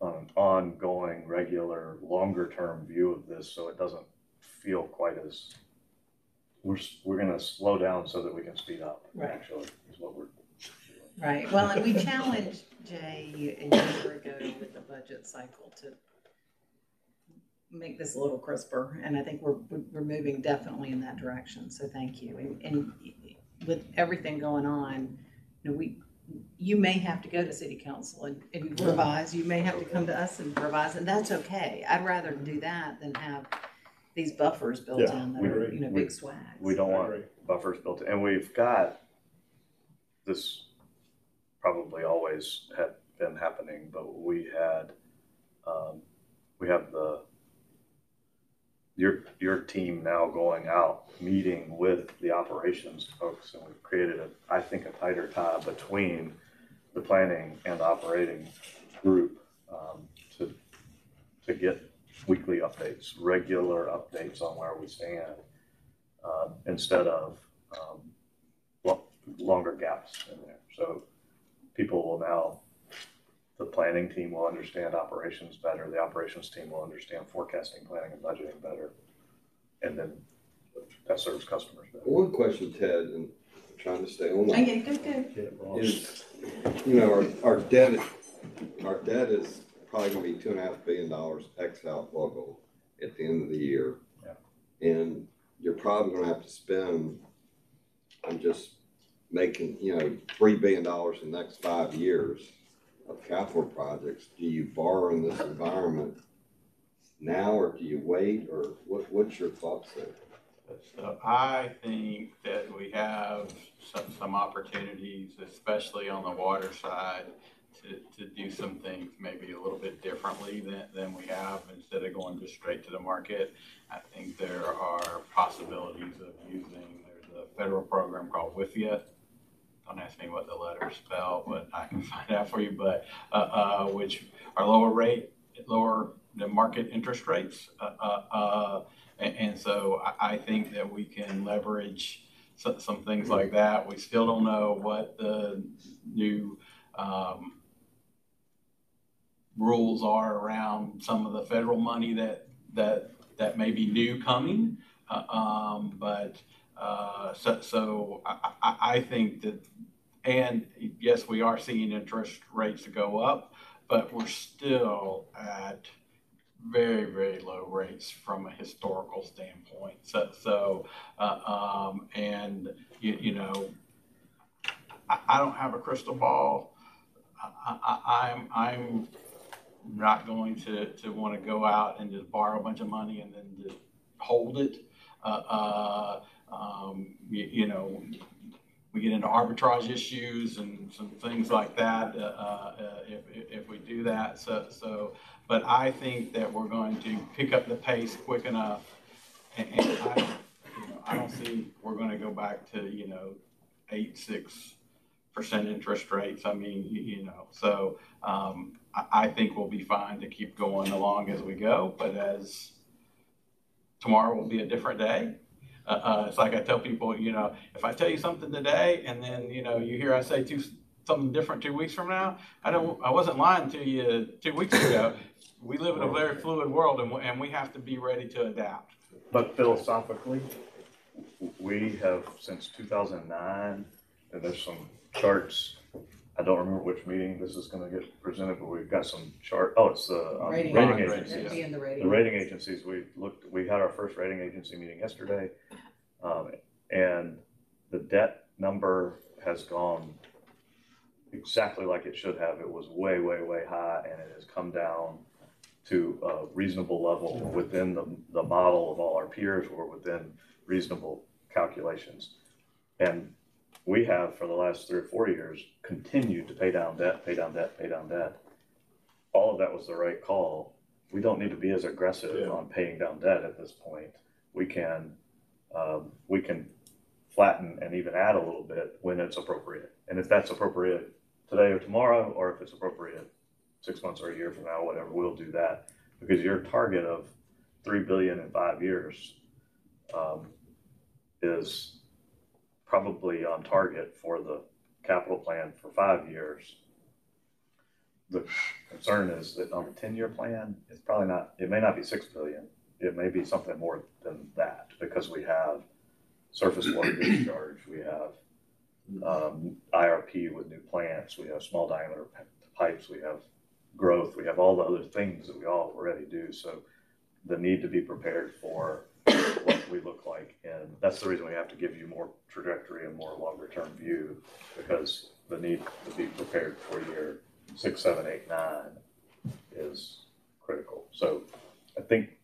on an ongoing, regular, longer term view of this, so it doesn't feel quite as we're going to slow down so that we can speed up. Right. Actually, is what we're doing. Right. Well, and we challenged Jay a year ago with the budget cycle to make this a little crisper, and I think we're moving definitely in that direction. So thank you. And with everything going on, you may have to go to city council and revise. You may have to come to us and revise, and that's okay. I'd rather do that than have these buffers built in that are, big swags. We don't want buffers built in. And we've got this, probably always had been happening, but we have your team now going out, meeting with the operations folks, and we've created I think a tighter tie between the planning and operating group to get weekly updates, regular updates on where we stand, instead of longer gaps in there. So people will now, the planning team will understand operations better, the operations team will understand forecasting, planning, and budgeting better, and then that serves customers better. One question, Ted, and I'm trying to stay on that. Okay, good. Is, our debt is probably going to be $2.5 billion ex out local at the end of the year. Yeah. And you're probably going to have to spend, I'm just making, $3 billion in the next 5 years of capital projects. Do you borrow in this environment now, or do you wait, or what's your thoughts there? So I think that we have some opportunities, especially on the water side, to do some things maybe a little bit differently than we have, instead of going just straight to the market. I think there are possibilities of there's a federal program called WIFIA. Don't ask me what the letters spell, but I can find out for you. But which are lower than market interest rates. And so I think that we can leverage some things like that. We still don't know what the new rules are around some of the federal money that may be new coming. So I think that, and yes, we are seeing interest rates go up, but we're still at very, very low rates from a historical standpoint. I don't have a crystal ball. I'm not going to want to go out and just borrow a bunch of money and then just hold it. We get into arbitrage issues and some things like that if we do that. But I think that we're going to pick up the pace quick enough, and I don't see we're going to go back to 8-6% interest rates. I mean, so I think we'll be fine to keep going along as we go. But as tomorrow will be a different day. It's like I tell people, if I tell you something today and then you hear I say something different 2 weeks from now, I wasn't lying to you 2 weeks ago. We live in a very fluid world, and we have to be ready to adapt. But philosophically, we have since 2009, and there's some charts. I don't remember which meeting this is going to get presented, but we've got some chart. Oh, it's the rating agencies. The rating agencies. We had our first rating agency meeting yesterday, and the debt number has gone exactly like it should have. It was way, way, way high, and it has come down to a reasonable level within the model of all our peers, or within reasonable calculations. And we have, for the last 3 or 4 years, continued to pay down debt. All of that was the right call. We don't need to be as aggressive on paying down debt at this point. We can flatten and even add a little bit when it's appropriate. And if that's appropriate today or tomorrow, or if it's appropriate 6 months or a year from now, whatever, we'll do that. Because your target of $3 billion in 5 years is probably on target for the capital plan for 5 years. The concern is that on the 10-year plan, it's probably not, it may not be $6 billion. It may be something more than that, because we have surface water discharge, we have IRP with new plants, we have small diameter pipes, we have growth, we have all the other things that we already do. So the need to be prepared for what we look like, and that's the reason we have to give you more trajectory and more longer term view, because the need to be prepared for year 6, 7, 8, 9 is critical. So I think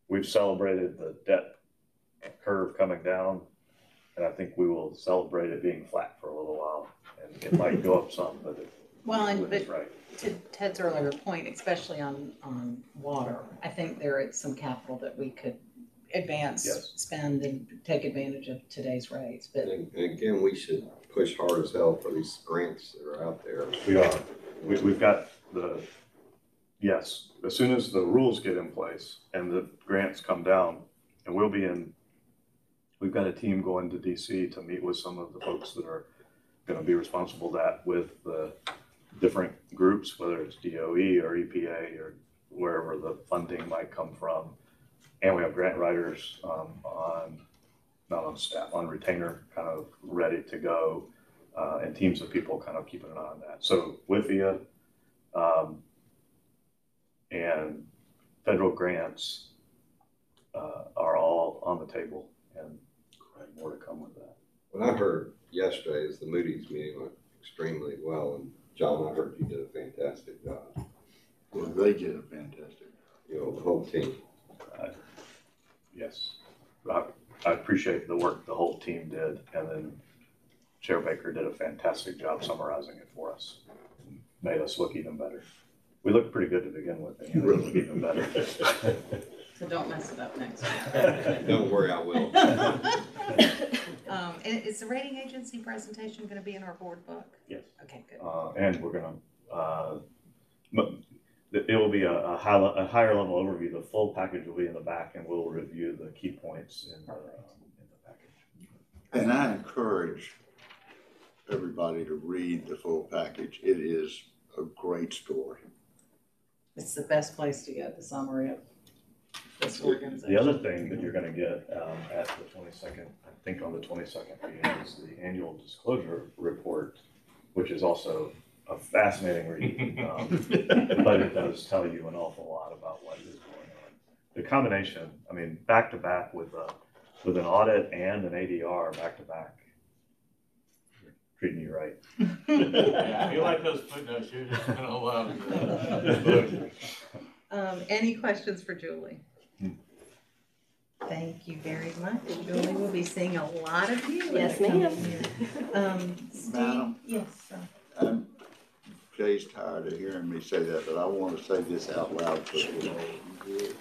we've celebrated the debt curve coming down, and I think we will celebrate it being flat for a little while, and it might go up some, but it's right. To Ted's earlier point, especially on water, I think there is some capital that we could advance, spend, and take advantage of today's rates. But and again, we should push hard as hell for these grants that are out there. We are. We've got as soon as the rules get in place and the grants come down, and we've got a team going to DC to meet with some of the folks that are going to be responsible with the different groups, whether it's DOE or EPA or wherever the funding might come from. And we have grant writers not on staff, on retainer, kind of ready to go, and teams of people kind of keeping an eye on that. So WIFIA and federal grants are all on the table, and more to come with that. What I heard yesterday is the Moody's meeting went extremely well, and John, I heard you did a fantastic job. Well, they did a fantastic job. The whole team. Yes, I appreciate the work the whole team did, and then Chair Baker did a fantastic job summarizing it for us. Made us look even better. We looked pretty good to begin with, and you look even better. So don't mess it up next time. Don't worry, I will. Is the rating agency presentation going to be in our board book? Yes. Okay, good. And we're going to, it will be a higher level overview. The full package will be in the back, and we'll review the key points in the package. And I encourage everybody to read the full package. It is a great story. It's the best place to get the summary of this organization. The other thing that you're going to get at the 22nd, I think on the 22nd meeting, is the annual disclosure report, which is also a fascinating read, but it does tell you an awful lot about what is going on. The combination, I mean, back to back with an audit and an ADR back to back, treating you right. Yeah, if you like those footnotes, you're just going to love it. Any questions for Julie? Thank you very much. Julie will be seeing a lot of you. Yes, ma'am. Madam? Yes. Jay's tired of hearing me say that, but I want to say this out loud for the all of you here.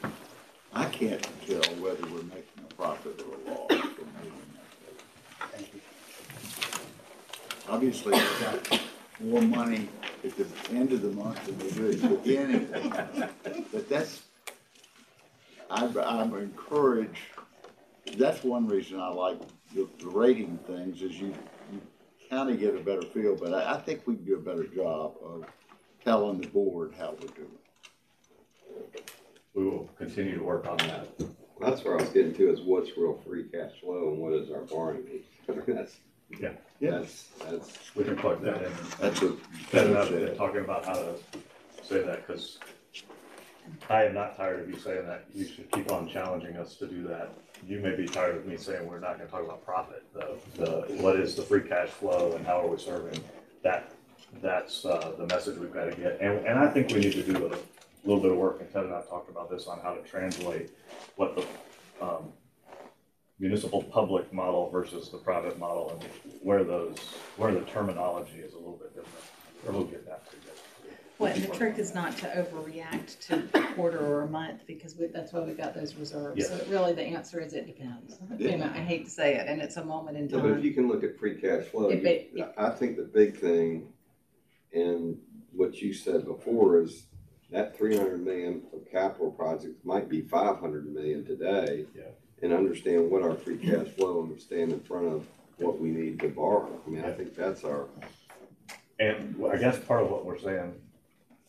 I can't tell whether we're making a profit or a loss from moving that. Thank you. Obviously, we got more money at the end of the month than we do at the beginning of the month. But that's, I'm encouraged, that's one reason I like the rating things is you kind of get a better feel, but I think we can do a better job of telling the board how we're doing. We will continue to work on that. That's where I was getting to is what's real free cash flow and what is our borrowing need. That's We can plug that in. That's a Then better talking about how to say that, because I am not tired of you saying that. You should keep on challenging us to do that. You may be tired of me saying we're not gonna talk about profit, though. What is the free cash flow and how are we serving that? That's the message we've got to get. And I think we need to do a little bit of work, and Ted and I have talked about this, on how to translate what the municipal public model versus the private model, and where the terminology is a little bit different. Or we'll get that to you. Well, and the trick is not to overreact to a quarter or a month, because that's why we got those reserves. Yes. So really the answer is it depends. You know, I hate to say it, and it's a moment in No, but if time. you can look at free cash flow, If I think the big thing, and what you said before, is that 300 million of capital projects might be 500 million today. Yeah. And understand what our free cash flow and stand in front of what we need to borrow. I mean, I think that's our. And I guess part of what we're saying,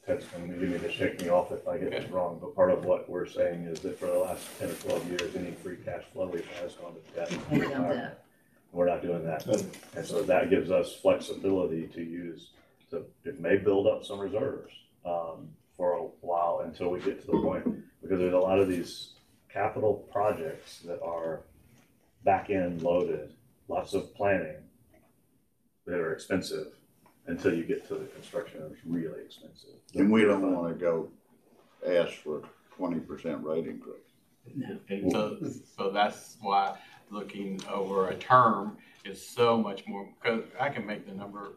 Ted's going to need to shake me off if I get this wrong, but part of what we're saying is that for the last 10 or 12 years, any free cash flow we've had has gone to debt. Pay down debt. We're not doing that. And so that gives us flexibility to use, it may build up some reserves for a while until we get to the point, because there's a lot of these capital projects that are back-end loaded, lots of planning that are expensive until you get to the construction. It's really expensive. And we don't want to go ask for 20% rate increase. No. And so that's why looking over a term is so much more, because I can make the number,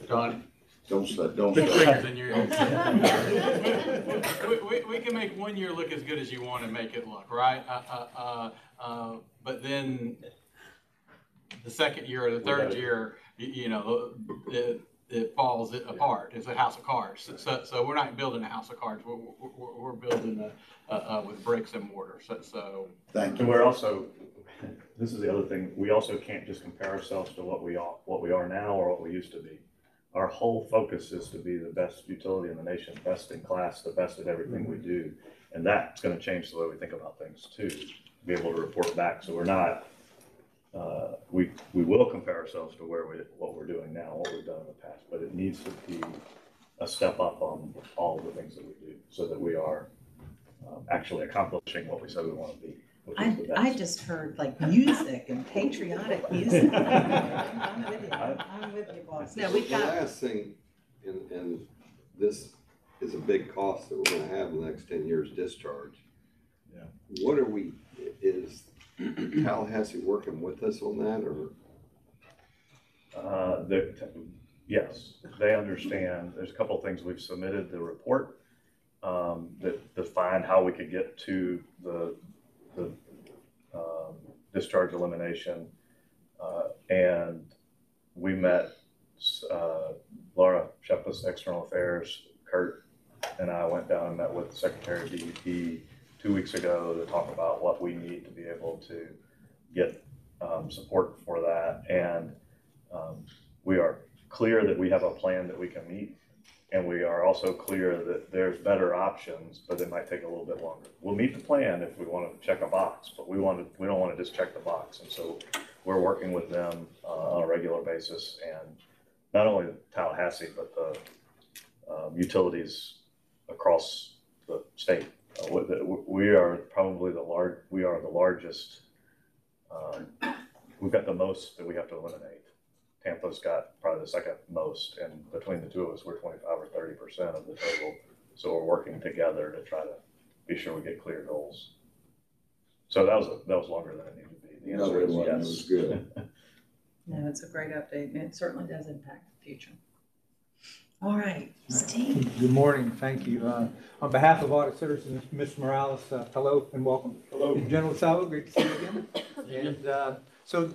John, Don't say. bigger than yours. We can make 1 year look as good as you want to make it look, right? But then the second year or the third year, it falls apart. It's a house of cards. So we're not building a house of cards. We're building with bricks and mortar. So Thank you. And we're also, this is the other thing, we also can't just compare ourselves to what we are now or what we used to be. Our whole focus is to be the best utility in the nation, best in class, the best at everything we do. And that's going to change the way we think about things too, to be able to report back. So we're not, we will compare ourselves to what we're doing now, what we've done in the past, but it needs to be a step up on all of the things that we do so that we are actually accomplishing what we said we want to be. I just heard like music and patriotic music. I'm with you. I'm with you, boss. No, we've The got, last thing, and this is a big cost that we're gonna have in the next 10 years, discharge. Yeah. What are we, is Tallahassee working with us on that, or? Yes, they understand. There's a couple of things we've submitted the report that define how we could get to the discharge elimination, and we met Laura Shepis, External Affairs, Kurt, and I went down and met with the Secretary of DEP 2 weeks ago to talk about what we need to be able to get support for that. And we are clear that we have a plan that we can meet. And we are also clear that there's better options, but it might take a little bit longer. We'll meet the plan if we want to check a box, but we don't want to just check the box. And so we're working with them on a regular basis, and not only Tallahassee, but the utilities across the state. We are probably we are the largest. We've got the most that we have to eliminate. Tampa's got probably the second most, and between the two of us, we're 25 or 30% of the total. So we're working together to try to be sure we get clear goals. So that was longer than it needed to be. The answer is yes. It was good. no, it's a great update, and it certainly does impact the future. All right, Steve. Good morning, thank you. On behalf of Audit Services, Ms. Morales, hello and welcome. Hello. And General Salvo, great to see you again. And so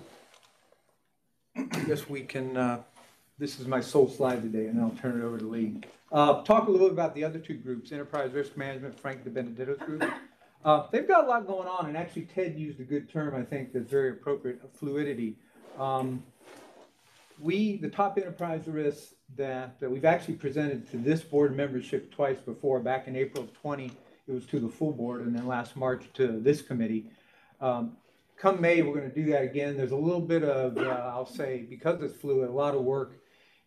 I guess we can, this is my sole slide today, and then I'll turn it over to Lee. Talk a little bit about the other two groups, Enterprise Risk Management, Frank DiBenedetto's group. They've got a lot going on, and actually Ted used a good term, I think, that's very appropriate, fluidity. The top enterprise risks that we've actually presented to this board membership twice before, back in April of 20, it was to the full board, and then last March to this committee. Come May, we're going to do that again. There's a little bit of, I'll say, because it's fluid, a lot of work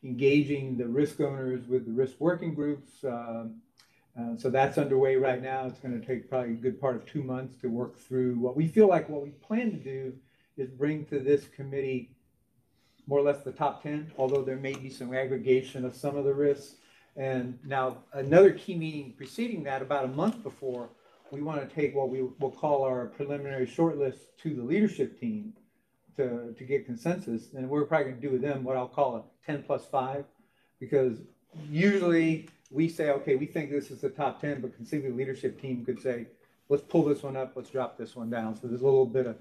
engaging the risk owners with the risk working groups. So that's underway right now. It's going to take probably a good part of 2 months to work through what we feel like what we plan to do is bring to this committee more or less the top 10, although there may be some aggregation of some of the risks. And now another key meeting preceding that, about a month before, we want to take what we will call our preliminary shortlist to the leadership team to get consensus. And we're probably going to do with them what I'll call a 10+5, because usually we say, okay, we think this is the top 10, but conceivably the leadership team could say, let's pull this one up, let's drop this one down. So there's a little bit of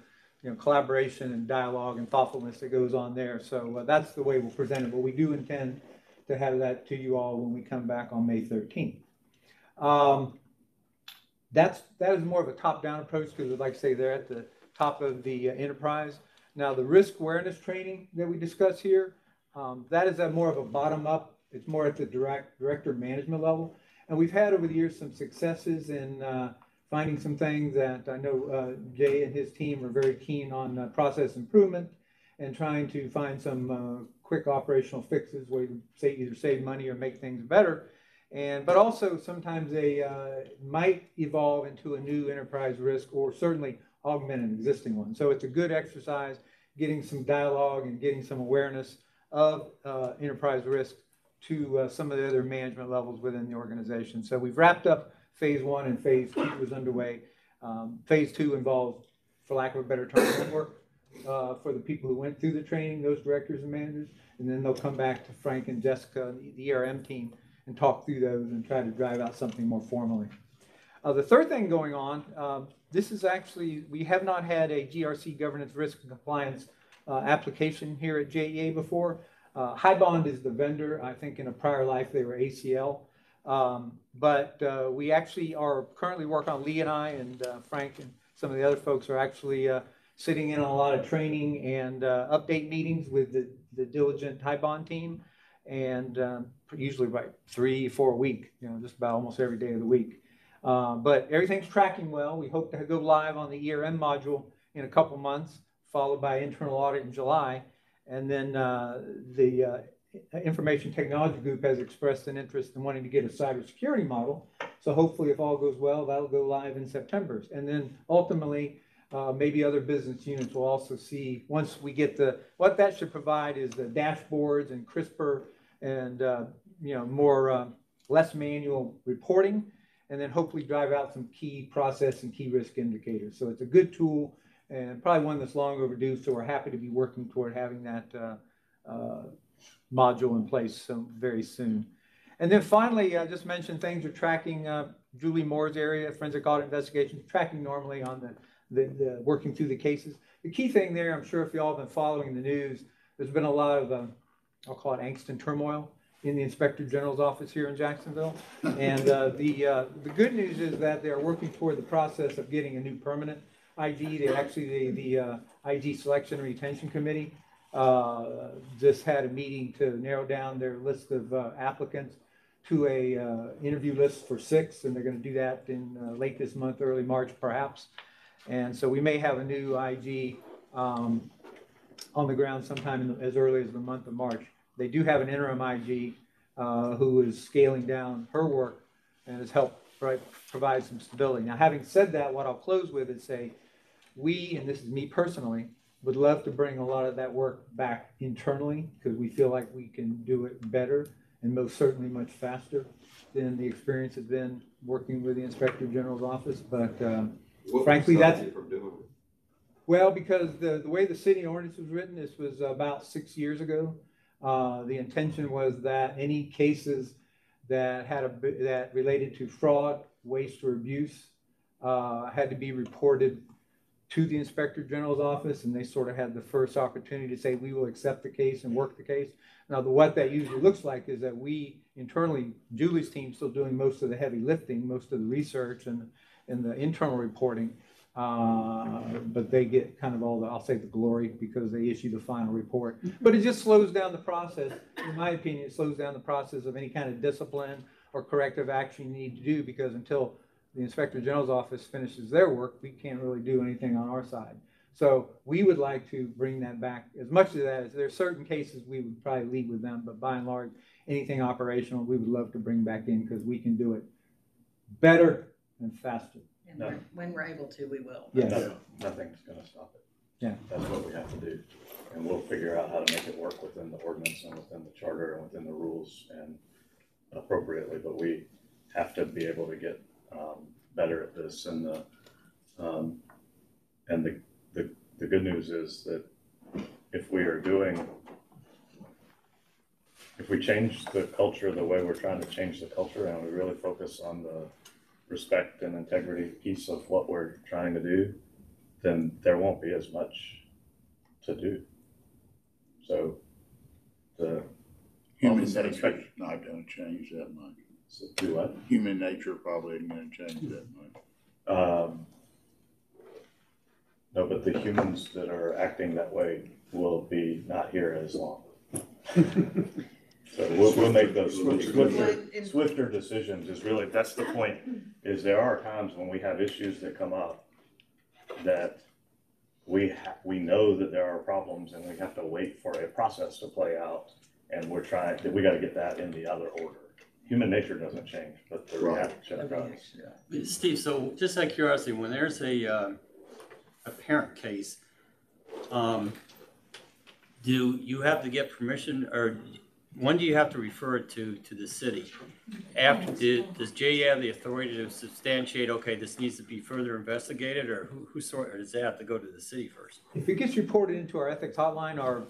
collaboration and dialogue and thoughtfulness that goes on there. So that's the way we'll present it. But we do intend to have that to you all when we come back on May 13th. That is more of a top-down approach, because, like I say, they're at the top of the enterprise. Now, the risk awareness training that we discuss here, that is more of a bottom-up. It's more at the director management level. And we've had over the years some successes in finding some things that I know Jay and his team are very keen on process improvement and trying to find some quick operational fixes where you either save money or make things better. But also sometimes they might evolve into a new enterprise risk or certainly augment an existing one. So it's a good exercise, getting some dialogue and getting some awareness of enterprise risk to some of the other management levels within the organization. So we've wrapped up phase 1 and phase 2 was underway. Phase 2 involved, for lack of a better term, homework for the people who went through the training, those directors and managers, and then they'll come back to Frank and Jessica and the ERM team and talk through those and try to drive out something more formally. The third thing going on, this is actually, we have not had a GRC governance risk and compliance application here at JEA before. Highbond is the vendor. I think in a prior life they were ACL. But we actually are currently working on, Lee and I and Frank and some of the other folks are actually sitting in on a lot of training and update meetings with the diligent Highbond team, and usually about 3-4 a week, just about almost every day of the week. But everything's tracking well. We hope to go live on the ERM module in a couple months, followed by internal audit in July. And then the Information Technology Group has expressed an interest in wanting to get a cybersecurity model. So hopefully, if all goes well, that'll go live in September. And then ultimately, maybe other business units will also see, once we get what that should provide is the dashboards and crisper and more less manual reporting, and then hopefully drive out some key process and key risk indicators. So it's a good tool and probably one that's long overdue. So we're happy to be working toward having that module in place very soon. And then finally, I just mentioned things are tracking. Julie Moore's area, forensic audit investigations, tracking normally on the working through the cases. The key thing there, I'm sure if you all have been following the news, there's been a lot of, I'll call it angst and turmoil in the Inspector General's office here in Jacksonville. And the good news is that they're working toward the process of getting a new permanent IG. The IG Selection and Retention Committee just had a meeting to narrow down their list of applicants to a interview list for 6, and they're going to do that in late this month, early March perhaps. And so we may have a new IG on the ground sometime as early as the month of March. They do have an interim IG who is scaling down her work and has helped provide some stability. Now, having said that, what I'll close with is say, we, and this is me personally, would love to bring a lot of that work back internally because we feel like we can do it better and most certainly much faster than the experience has been working with the Inspector General's office. But frankly, that's well, because the way the city ordinance was written, this was about 6 years ago. The intention was that any cases that that related to fraud, waste, or abuse had to be reported to the Inspector General's office, and they sort of had the first opportunity to say, we will accept the case and work the case. Now, what that usually looks like is that we internally, Julie's team still doing most of the heavy lifting, most of the research and the internal reporting, but they get kind of all the, I'll say the glory, because they issue the final report. But it just slows down the process. In my opinion, it slows down the process of any kind of discipline or corrective action you need to do, because until the Inspector General's office finishes their work, we can't really do anything on our side. So we would like to bring that back. As much as that, as there are certain cases we would probably leave with them, but by and large, anything operational, we would love to bring back in, because we can do it better and faster. And when we're able to, we will. Yes. Nothing's gonna stop it. Yeah. That's what we have to do. And we'll figure out how to make it work within the ordinance and within the charter and within the rules and appropriately, but we have to be able to get better at this. And the good news is that if we change the culture the way we're trying to change the culture, and we really focus on the respect and integrity piece of what we're trying to do, then there won't be as much to do. So the human nature is not going to change that much. So do what? Human nature probably isn't going to change that much. No, but the humans that are acting that way will be not here as long. So we'll make those swifter decisions. Is really, that's the point, is there are times when we have issues that come up that we know that there are problems, and we have to wait for a process to play out, and we got to get that in the other order. Human nature doesn't change, but the reaction does. Yeah. Steve, so just out of curiosity, when there's a parent case, do you have to get permission, or when do you have to refer it to the city? Does JEA have the authority to substantiate, okay, this needs to be further investigated, or or does it have to go to the city first? If it gets reported into our ethics hotline, our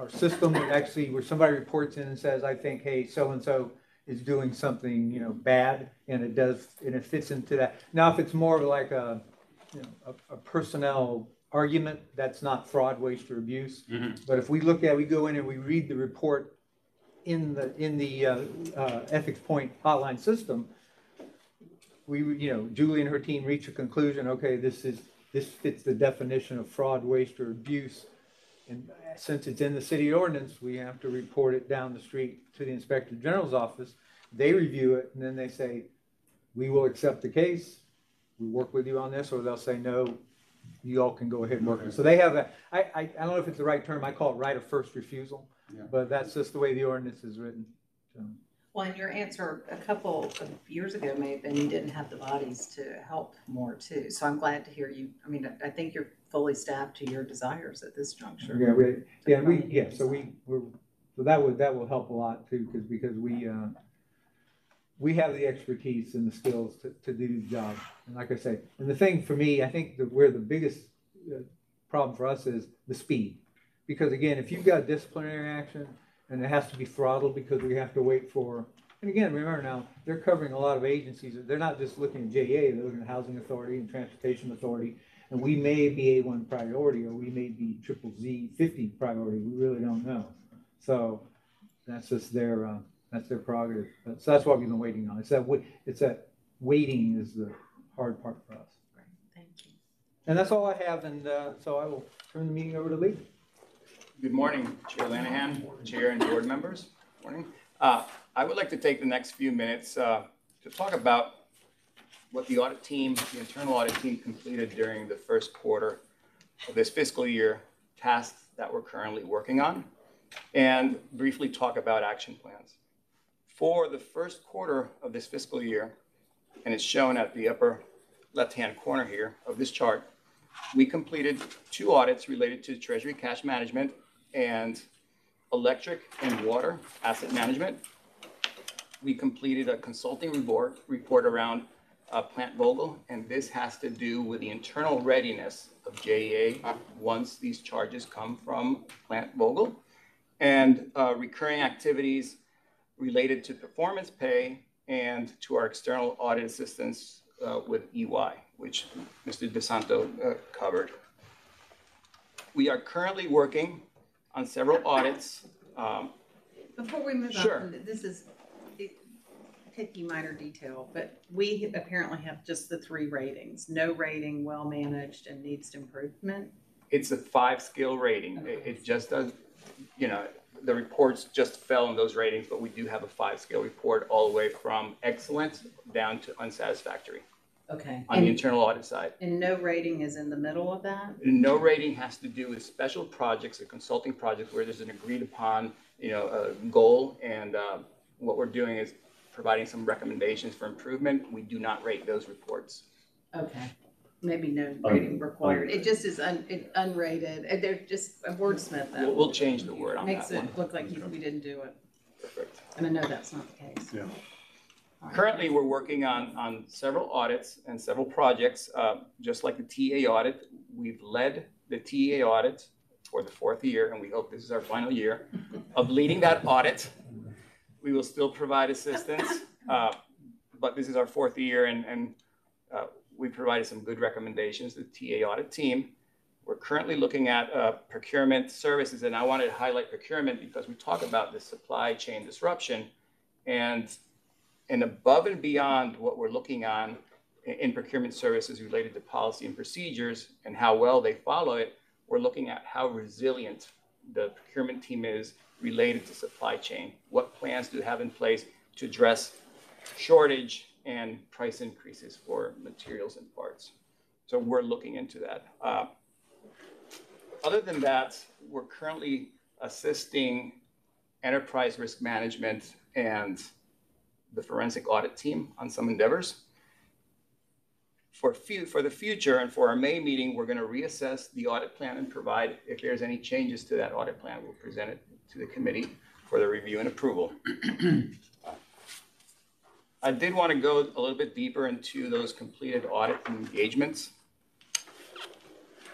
system would actually, where somebody reports in and says, I think, hey, so-and-so is doing something, bad, and it fits into that. Now, if it's more of like a personnel argument, that's not fraud, waste, or abuse. Mm-hmm. But if we go in and we read the report in the ethics point hotline system, Julie and her team reach a conclusion. Okay, this fits the definition of fraud, waste, or abuse. And since it's in the city ordinance, we have to report it down the street to the Inspector General's office. They review it, and then they say, we will accept the case. We work with you on this, or they'll say, no, you all can go ahead and work it. So they have I don't know if it's the right term. I call it right of first refusal, but that's just the way the ordinance is written. So. Well, and your answer a couple of years ago may have been you didn't have the bodies to help more too. So I'm glad to hear you. I mean, I think you're fully staffed to your desires at this juncture. So that will help a lot too, because we have the expertise and the skills to do the job. And like I say, and the thing for me, I think where the biggest problem for us is the speed. Because again, if you've got disciplinary action and it has to be throttled because we have to wait for, and again, remember now, they're covering a lot of agencies. They're not just looking at JEA, they're looking at Housing Authority and Transportation Authority. And we may be A1 priority, or we may be ZZZ 50 priority. We really don't know. So that's just their prerogative. So that's what we've been waiting on. It's that waiting is the hard part for us. Great, thank you. And that's all I have. And so I will turn the meeting over to Lee. Good morning, Chair Lanahan, Chair and board members. Morning. I would like to take the next few minutes to talk about what the audit team, the internal audit team, completed during the first quarter of this fiscal year, tasks that we're currently working on, and briefly talk about action plans. For the first quarter of this fiscal year, and it's shown at the upper left-hand corner here of this chart, we completed 2 audits related to Treasury Cash Management and electric and water asset management. We completed a consulting report around Plant Vogel, and this has to do with the internal readiness of JEA once these charges come from Plant Vogel. and recurring activities related to performance pay and to our external audit assistance with EY, which Mr. DeSanto covered. We are currently working on several audits. Before we move Sure. on, this is a picky minor detail, but we apparently have just the 3 ratings: no rating, well managed, and needs improvement. It's a 5-scale rating. It just does, you know, the reports just fell in those ratings, but we do have a 5-scale report all the way from excellent down to unsatisfactory. Okay. On the internal audit side. And no rating is in the middle of that? No rating has to do with special projects or consulting projects where there's an agreed upon, you know, goal, and what we're doing is providing some recommendations for improvement. We do not rate those reports. Okay. Maybe no rating required. It just is unrated. They're just a wordsmith that. We'll change the word on that Makes one. it look like we didn't do it. Perfect. And I know that's not the case. Yeah. Currently, we're working on several audits and several projects, just like the TA audit. We've led the TA audit for the 4th year, and we hope this is our final year of leading that audit. We will still provide assistance, but this is our 4th year, and we provided some good recommendations to the TA audit team. We're currently looking at Procurement Services, and I wanted to highlight procurement because we talk about the supply chain disruption, and above and beyond what we're looking on in Procurement Services related to policy and procedures and how well they follow it, we're looking at how resilient the procurement team is related to supply chain. What plans do you have in place to address shortage and price increases for materials and parts? So we're looking into that. Other than that, we're currently assisting enterprise risk management and the forensic audit team on some endeavors. For the future and for our May meeting, we're going to reassess the audit plan and provide, if there's any changes to that audit plan, we'll present it to the committee for the review and approval. I did want to go a little bit deeper into those completed audit engagements.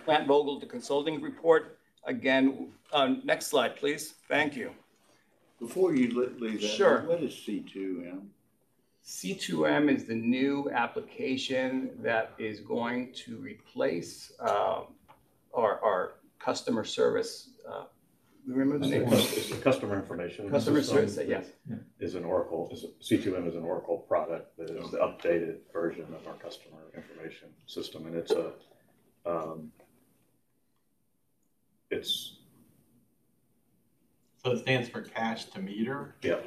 Plant Vogel, the consulting report. Again, next slide, please. Thank you. Before you leave that, Sure. what is C2M? C2M is the new application that is going to replace our customer service. Remember the name? It's the customer information. Customer service, yes. Is an Oracle, C2M is an Oracle product that is the updated version of our customer information system. And it's So it stands for cash to meter? Yeah.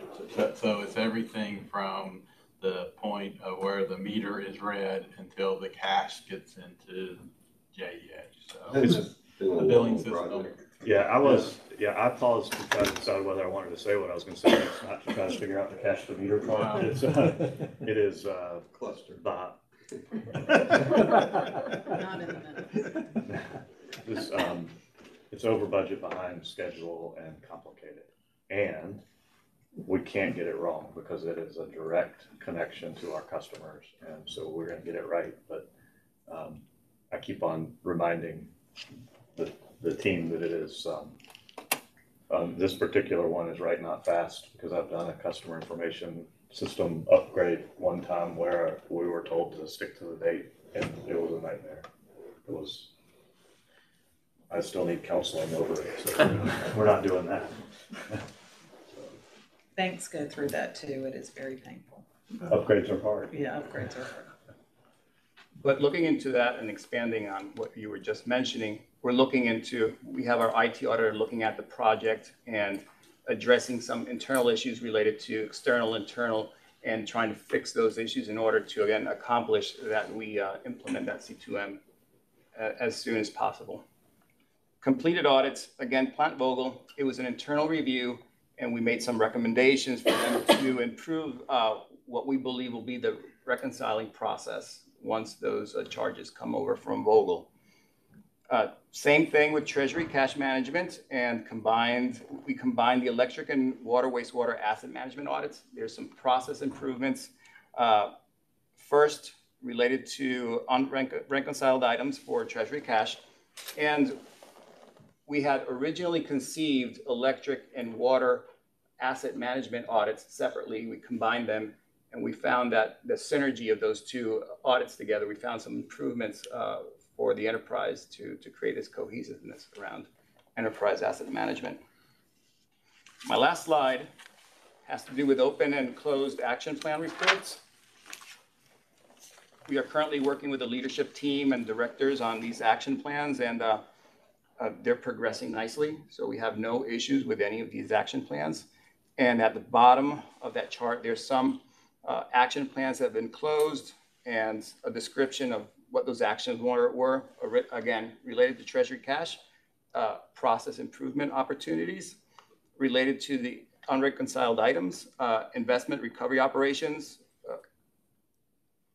So it's everything from the point of where the meter is read until the cash gets into JEA. So It's the billing system. I paused to try to decide whether I wanted to say what I was going to say. It's not to try to figure out the cash to meter part. It is Cluster. the Not in the minutes. It's over budget, behind schedule, and complicated. And we can't get it wrong because it is a direct connection to our customers. And so we're going to get it right. But I keep on reminding the team that it is, this particular one is right, not fast, because I've done a customer information system upgrade one time where we were told to stick to the date, and it was a nightmare. I still need counseling over it, so we're not doing that. Banks go through that too. It is very painful. Upgrades are hard. Yeah, upgrades are hard. But looking into that and expanding on what you were just mentioning, we have our IT auditor looking at the project and addressing some internal issues related to external, internal, and trying to fix those issues in order to, again, accomplish that we implement that C2M as soon as possible. Completed audits, again, Plant Vogel, it was an internal review, and we made some recommendations for them to improve what we believe will be the reconciling process once those charges come over from Vogel. Same thing with Treasury Cash Management, and we combined the electric and water wastewater asset management audits. There's some process improvements. First, related to unreconciled items for Treasury Cash, and we had originally conceived electric and water asset management audits separately. We combined them, and we found that the synergy of those two audits together, we found some improvements for the enterprise to create this cohesiveness around enterprise asset management. My last slide has to do with open and closed action plan reports. We are currently working with the leadership team and directors on these action plans, and they're progressing nicely. So we have no issues with any of these action plans. And at the bottom of that chart, there's some action plans that have been closed and a description of what those actions were again, related to treasury cash, process improvement opportunities, related to the unreconciled items, investment recovery operations,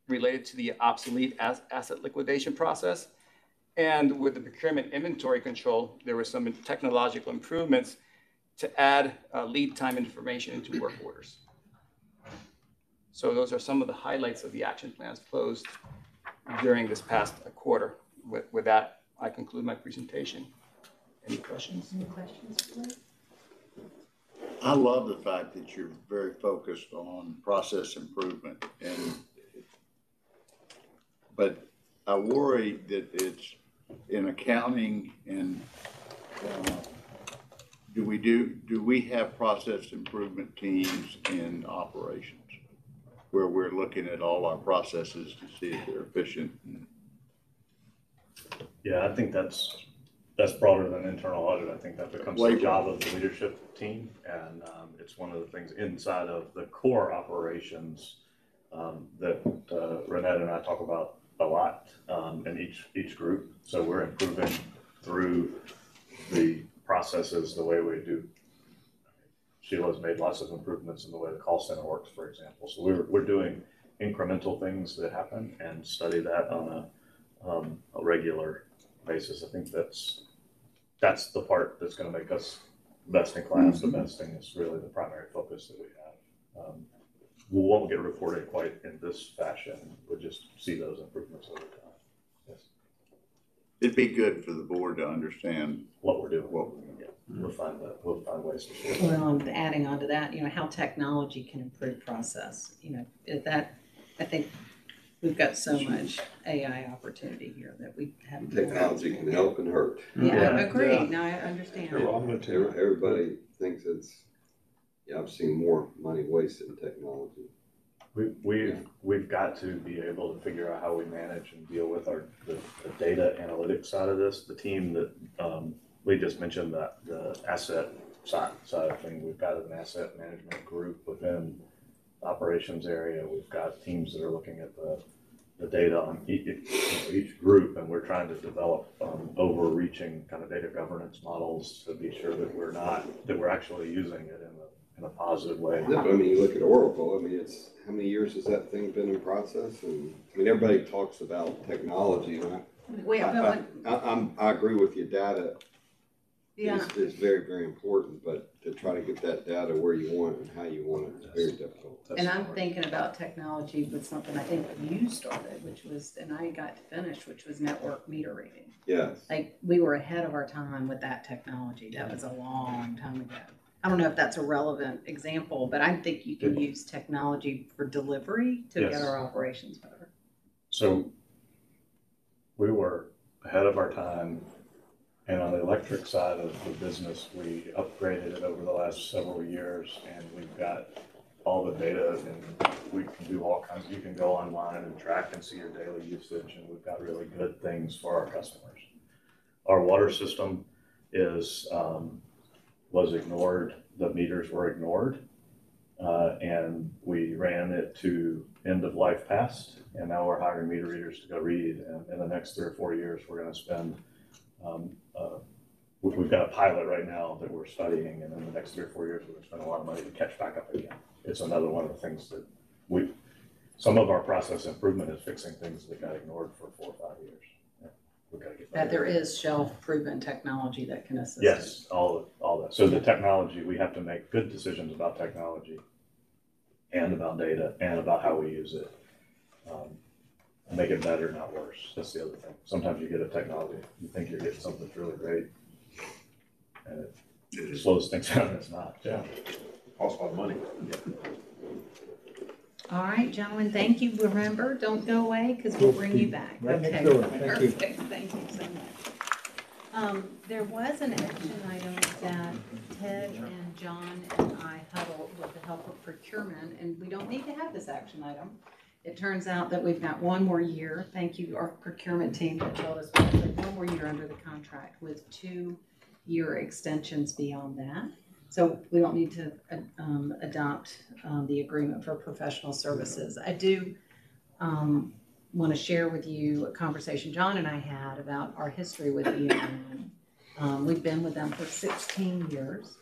related to the obsolete asset liquidation process. And with the procurement inventory control, there were some technological improvements to add lead time information into work orders. So those are some of the highlights of the action plans closed during this past quarter. With that, I conclude my presentation. Any questions? Any questions? I love the fact that you're very focused on process improvement, but I worry that it's in accounting and do we have process improvement teams in operations where we're looking at all our processes to see if they're efficient? Yeah, I think that's broader than internal audit. I think that becomes the job of the leadership team, and it's one of the things inside of the core operations that Renette and I talk about a lot in each group. So we're improving through the processes the way we do. Sheila's made lots of improvements in the way the call center works, for example. So we're doing incremental things that happen and study that on a regular basis. I think that's the part that's going to make us best in class. The best thing is really the primary focus that we have. We won't get reported quite in this fashion. We'll just see those improvements over time. Yes. It'd be good for the board to understand what we're doing. Yeah. We'll find ways to share. Well, adding on to that, how technology can improve process. I think we've got so much AI opportunity here that we have. Technology can help and hurt. Yeah, I agree. No, I understand. Everybody thinks I've seen more money wasted in technology. We've got to be able to figure out how we manage and deal with the data analytics side of this. The team that we just mentioned, that the asset side of things, we've got an asset management group within the operations area. We've got teams that are looking at the data on each group, and we're trying to develop overreaching kind of data governance models to be sure that we're actually using it in a positive way. Yeah, but you look at Oracle. It's how many years has that thing been in process? And everybody talks about technology. I agree with you. Data is very, very important, but to try to get that data where you want it and how you want it is very difficult. And I'm thinking about technology with something I think you started, and I got to finish, which was network meter reading. Yes. Like we were ahead of our time with that technology. That was a long time ago. I don't know if that's a relevant example, but I think you can use technology for delivery to get our operations better. So we were ahead of our time, and on the electric side of the business, we upgraded it over the last several years, and we've got all the data, and we can do all kinds. You can go online and track and see your daily usage, and we've got really good things for our customers. Our water system was ignored. The meters were ignored, and we ran it to end of life past, and now we're hiring meter readers to go read. And in the next 3 or 4 years, we're going to spend. We've got a pilot right now that we're studying, and in the next 3 or 4 years, we're going to spend a lot of money to catch back up again. It's another one of the things that some of our process improvement is fixing things that got ignored for 4 or 5 years. That there is shelf-proven technology that can assist. Yes, all that. So the technology, we have to make good decisions about technology and about data and about how we use it. Make it better, not worse. That's the other thing. Sometimes you get a technology, you think you're getting something that's really great, and it slows things down. It's not. Yeah. Costs a lot of money. All right, gentlemen, thank you. Remember, don't go away because we'll bring you back. Right next Okay, door. Thank you. perfect. Thank you so much. There was an action item that Ted and John and I huddled with the help of procurement, and we don't need to have this action item. It turns out that we've got one more year. Thank you, our procurement team that told us we have one more year under the contract with 2-year extensions beyond that. So we don't need to adopt the agreement for professional services. I do want to share with you a conversation John and I had about our history with EMI. We've been with them for 16 years.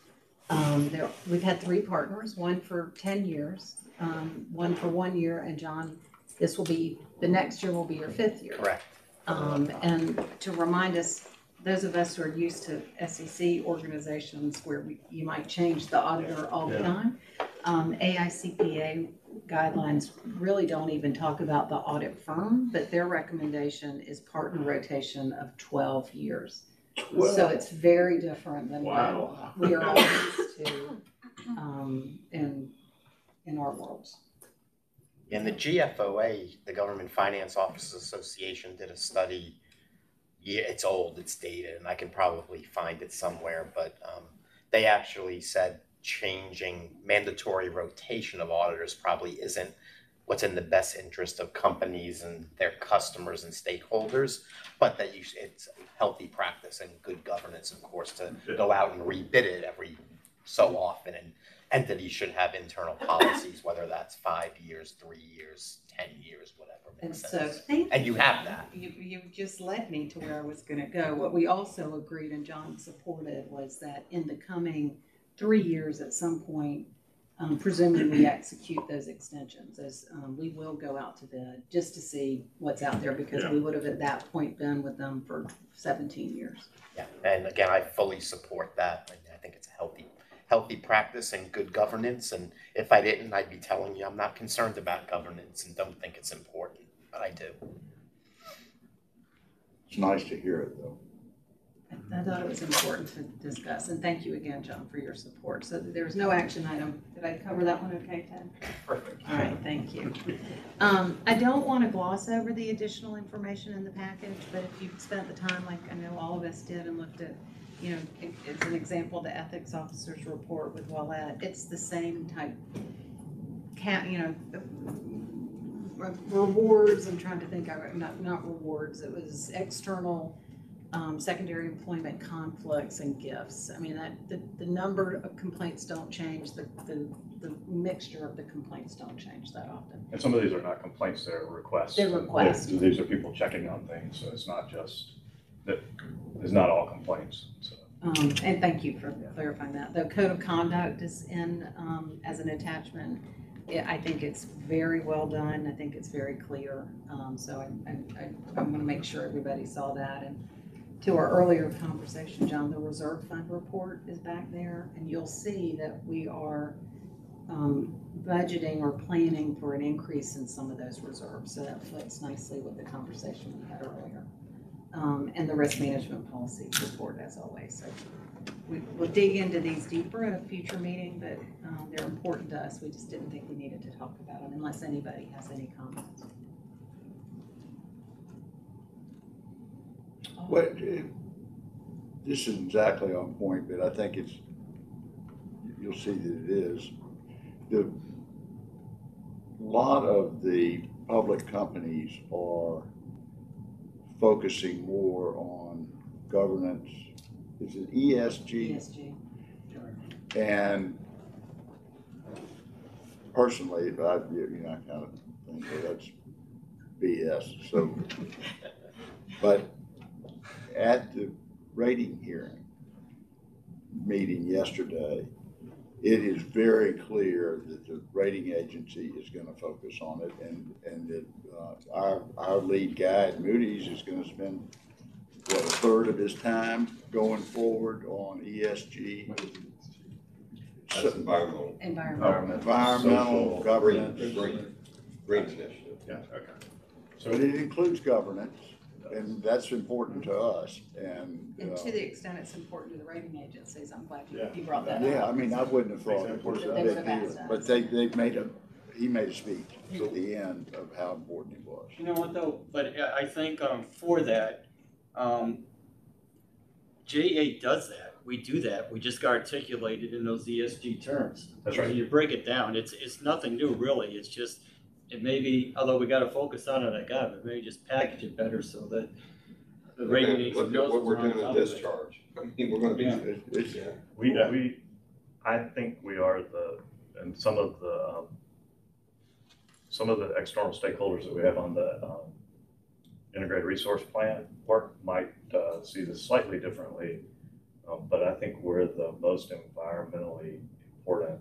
We've had 3 partners, one for 10 years, one for 1 year, and John, the next year will be your 5th year. Correct. And to remind us, those of us who are used to SEC organizations where you might change the auditor all the time, AICPA guidelines really don't even talk about the audit firm, but their recommendation is partner rotation of 12 years. 12. So it's very different than Wow. what we are all used to in our worlds. In the GFOA, the Government Finance Officers Association did a study. Yeah, it's old, it's dated, and I can probably find it somewhere, but they actually said changing mandatory rotation of auditors probably isn't what's in the best interest of companies and their customers and stakeholders, but that it's healthy practice and good governance, of course, to go out and rebid it every so often. And entities should have internal policies, whether that's 5 years, 3 years, 10 years, whatever makes And sense. so, thank you. And you have that. You just led me to where I was going to go. What we also agreed and John supported was that in the coming 3 years at some point, presuming we execute those extensions, as we will go out to bid just to see what's out there because we would have at that point been with them for 17 years. Yeah, and again, I fully support that. I think it's a healthy practice and good governance. And if I didn't, I'd be telling you I'm not concerned about governance and don't think it's important, but I do. It's nice to hear it, though. I thought it was important to discuss, and thank you again, John, for your support. So there's no action item. Did I cover that one okay, Ted? Perfect. All right, thank you. I don't want to gloss over the additional information in the package, but if you've spent the time, like I know all of us did, and looked at, it's an example, the ethics officer's report with Wallette, it's the same type, rewards, I'm trying to think of it, not rewards, it was external secondary employment conflicts and gifts. I mean, the number of complaints don't change, the mixture of the complaints don't change that often. And some of these are not complaints, they're requests. They're requests. These are people checking on things, so it's not just, it's not all complaints, so. And thank you for clarifying that. The code of conduct is in as an attachment. I think it's very well done. I think it's very clear. So I want to make sure everybody saw that. And to our earlier conversation, John, the reserve fund report is back there, and you'll see that we are budgeting or planning for an increase in some of those reserves. So that fits nicely with the conversation we had earlier. And the risk management policy report, as always. So we'll dig into these deeper at a future meeting, but they're important to us. We just didn't think we needed to talk about them unless anybody has any comments. Well, this is exactly on point, but I think you'll see that it is. A lot of the public companies are focusing more on governance. Is it ESG? ESG. And personally, I kind of think that that's BS. So, but at the rating hearing meeting yesterday, it is very clear that the rating agency is going to focus on it, and that our lead guy at Moody's is going to spend a third of his time going forward on ESG. That's environmental. Environmental, governance. Green initiative. Yeah, okay. But it includes governance. and that's important to us, and. And to the extent it's important to the rating agencies, I'm glad Yeah. you brought that up. Yeah, I mean, I wouldn't have thought it was a They big would've asked deal, us. but he made a speech at the end of how important it was. You know what though, but I think for that, JEA does that. We do that. We just got articulated in those ESG terms. That's right. When you break it down, it's nothing new really. It's just, it may be, although we got to focus on it, but maybe just package it better so that the rating agency Look at knows what we're what's on doing top in of it. discharge. I mean, we're gonna be, Yeah. I think we are and some of the external stakeholders that we have on the integrated resource plan work might see this slightly differently, but I think we're the most environmentally important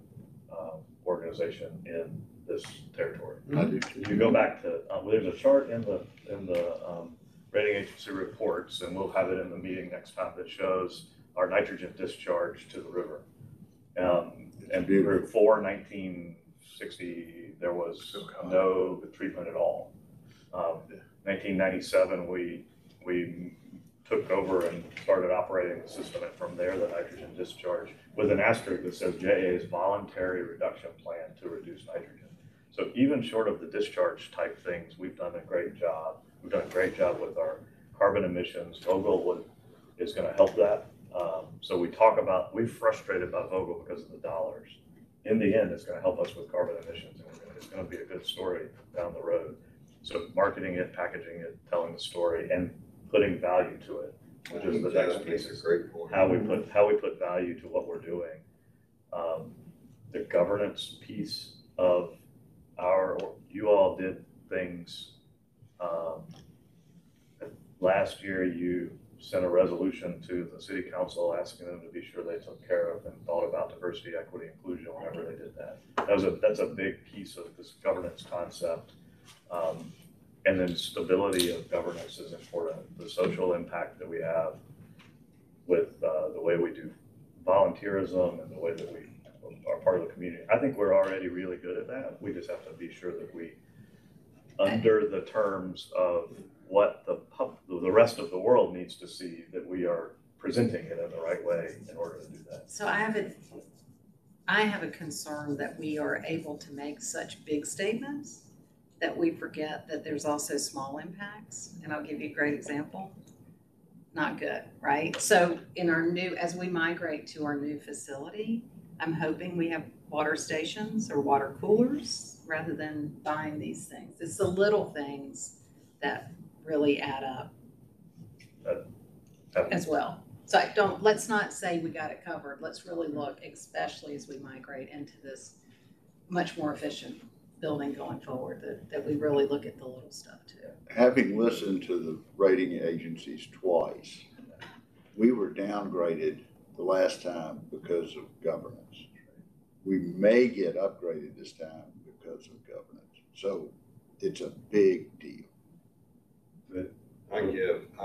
organization in this territory. I do too. You go back to, there's a chart in the rating agency reports, and we'll have it in the meeting next time, that shows our nitrogen discharge to the river. And before 1960, there was no treatment at all. 1997, we took over and started operating the system, and from there, the nitrogen discharge, with an asterisk that says JEA's voluntary reduction plan to reduce nitrogen. So even short of the discharge type things, we've done a great job. We've done a great job with our carbon emissions. Vogel is going to help that. So we're frustrated about Vogel because of the dollars. In the end, it's going to help us with carbon emissions, and it's going to be a good story down the road. So marketing it, packaging it, telling the story, and putting value to it, which is the next piece. That's a great point. How we put value to what we're doing. The governance piece of you all did things. Last year, you sent a resolution to the city council asking them to be sure they took care of and thought about diversity, equity, inclusion whenever they did that. That's a big piece of this governance concept. And then stability of governance is important. The social impact that we have with the way we do volunteerism and the way that we are part of the community. I think we're already really good at that. We just have to be sure that we, under the terms of what the rest of the world needs to see, that we are presenting it in the right way in order to do that. So I have a concern that we are able to make such big statements that we forget that there's also small impacts. And I'll give you a great example. Not good, right? So as we migrate to our new facility, I'm hoping we have water stations or water coolers rather than buying these things. It's the little things that really add up as well. So let's not say we got it covered. Let's really look, especially as we migrate into this much more efficient building going forward, that we really look at the little stuff too. Having listened to the rating agencies twice, we were downgraded the last time because of governance. We may get upgraded this time because of governance. So it's a big deal. I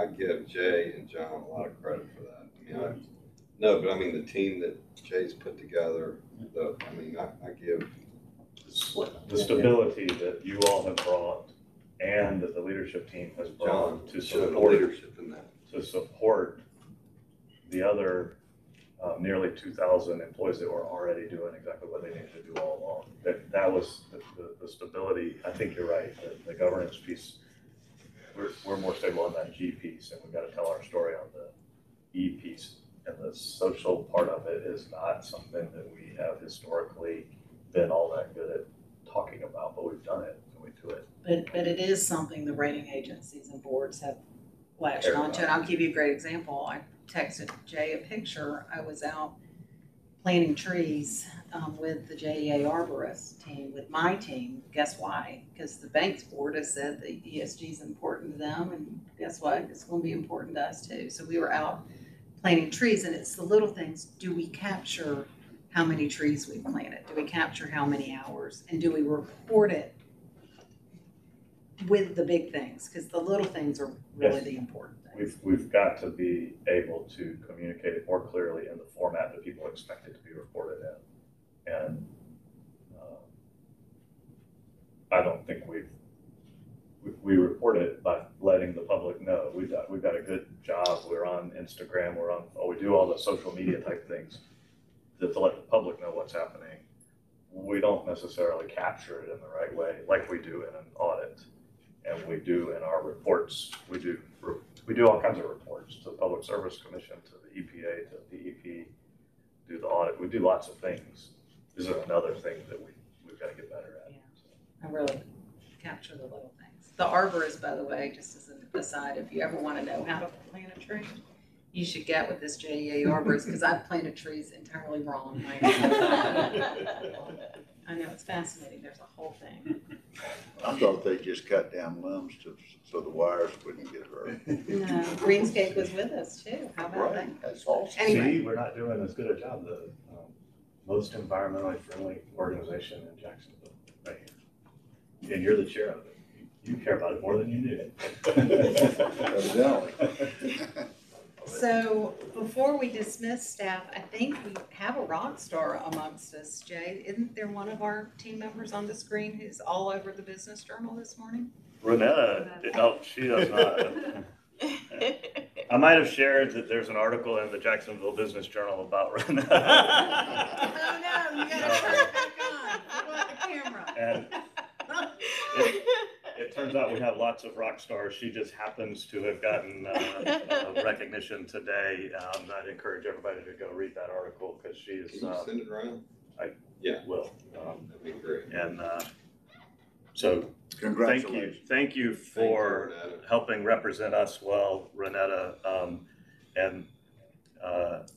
give Jay and John a lot of credit for that. I mean, the team that Jay's put together, I give. The stability that you all have brought and that the leadership team has brought to support the other nearly 2,000 employees that were already doing exactly what they needed to do all along. That was the stability. I think you're right. The governance piece, we're more stable on that G piece, and we've got to tell our story on the E piece. And the social part of it is not something that we have historically been all that good at talking about, but we've done it and we do it. But it is something the rating agencies and boards have latched onto. And I'll give you a great example. I texted Jay a picture. I was out planting trees with the JEA arborist team, with my team. Guess why? Because the banks board has said the ESG is important to them, and guess what? It's going to be important to us too. So we were out planting trees, and it's the little things. Do we capture how many trees we planted? Do we capture how many hours? And do we report it with the big things? Because the little things are really the important things. We've got to be able to communicate it more clearly in the format that people expect it to be reported in. And I don't think we report it by letting the public know. Instagram, we do all the social media type things to let the public know what's happening. We don't necessarily capture it in the right way, like we do in an audit, and we do in our reports. We do all kinds of reports to the Public Service Commission, to the EPA, to the DEP, do the audit. We do lots of things. This is another thing that we've got to get better at. Yeah, I really capture the little things. The arborist, by the way, just as an aside, if you ever want to know how to plant a tree, you should get with this JEA arborist, because I've planted trees entirely wrong. I know, it's fascinating. There's a whole thing. I thought they just cut down limbs so the wires wouldn't get hurt. No, Greenscape was with us too. How about that? Right, that's awesome. Anyway. See, we're not doing as good a job. The most environmentally friendly organization in Jacksonville, right here. And you're the chair of it. You care about it more than you do. Evidently. So before we dismiss staff, I think we have a rock star amongst us, Jay. Isn't there one of our team members on the screen who's all over the Business Journal this morning? Renetta, no, she does not. I might have shared that there's an article in the Jacksonville Business Journal about Renetta. Oh no, you gotta turn it back on. Put on the camera. And it turns out we have lots of rock stars. She just happens to have gotten recognition today. I'd encourage everybody to go read that article because she is. Can you send it around? Yeah, will. That'd be great. And so, Congratulations. thank you for helping represent us well, Renetta. And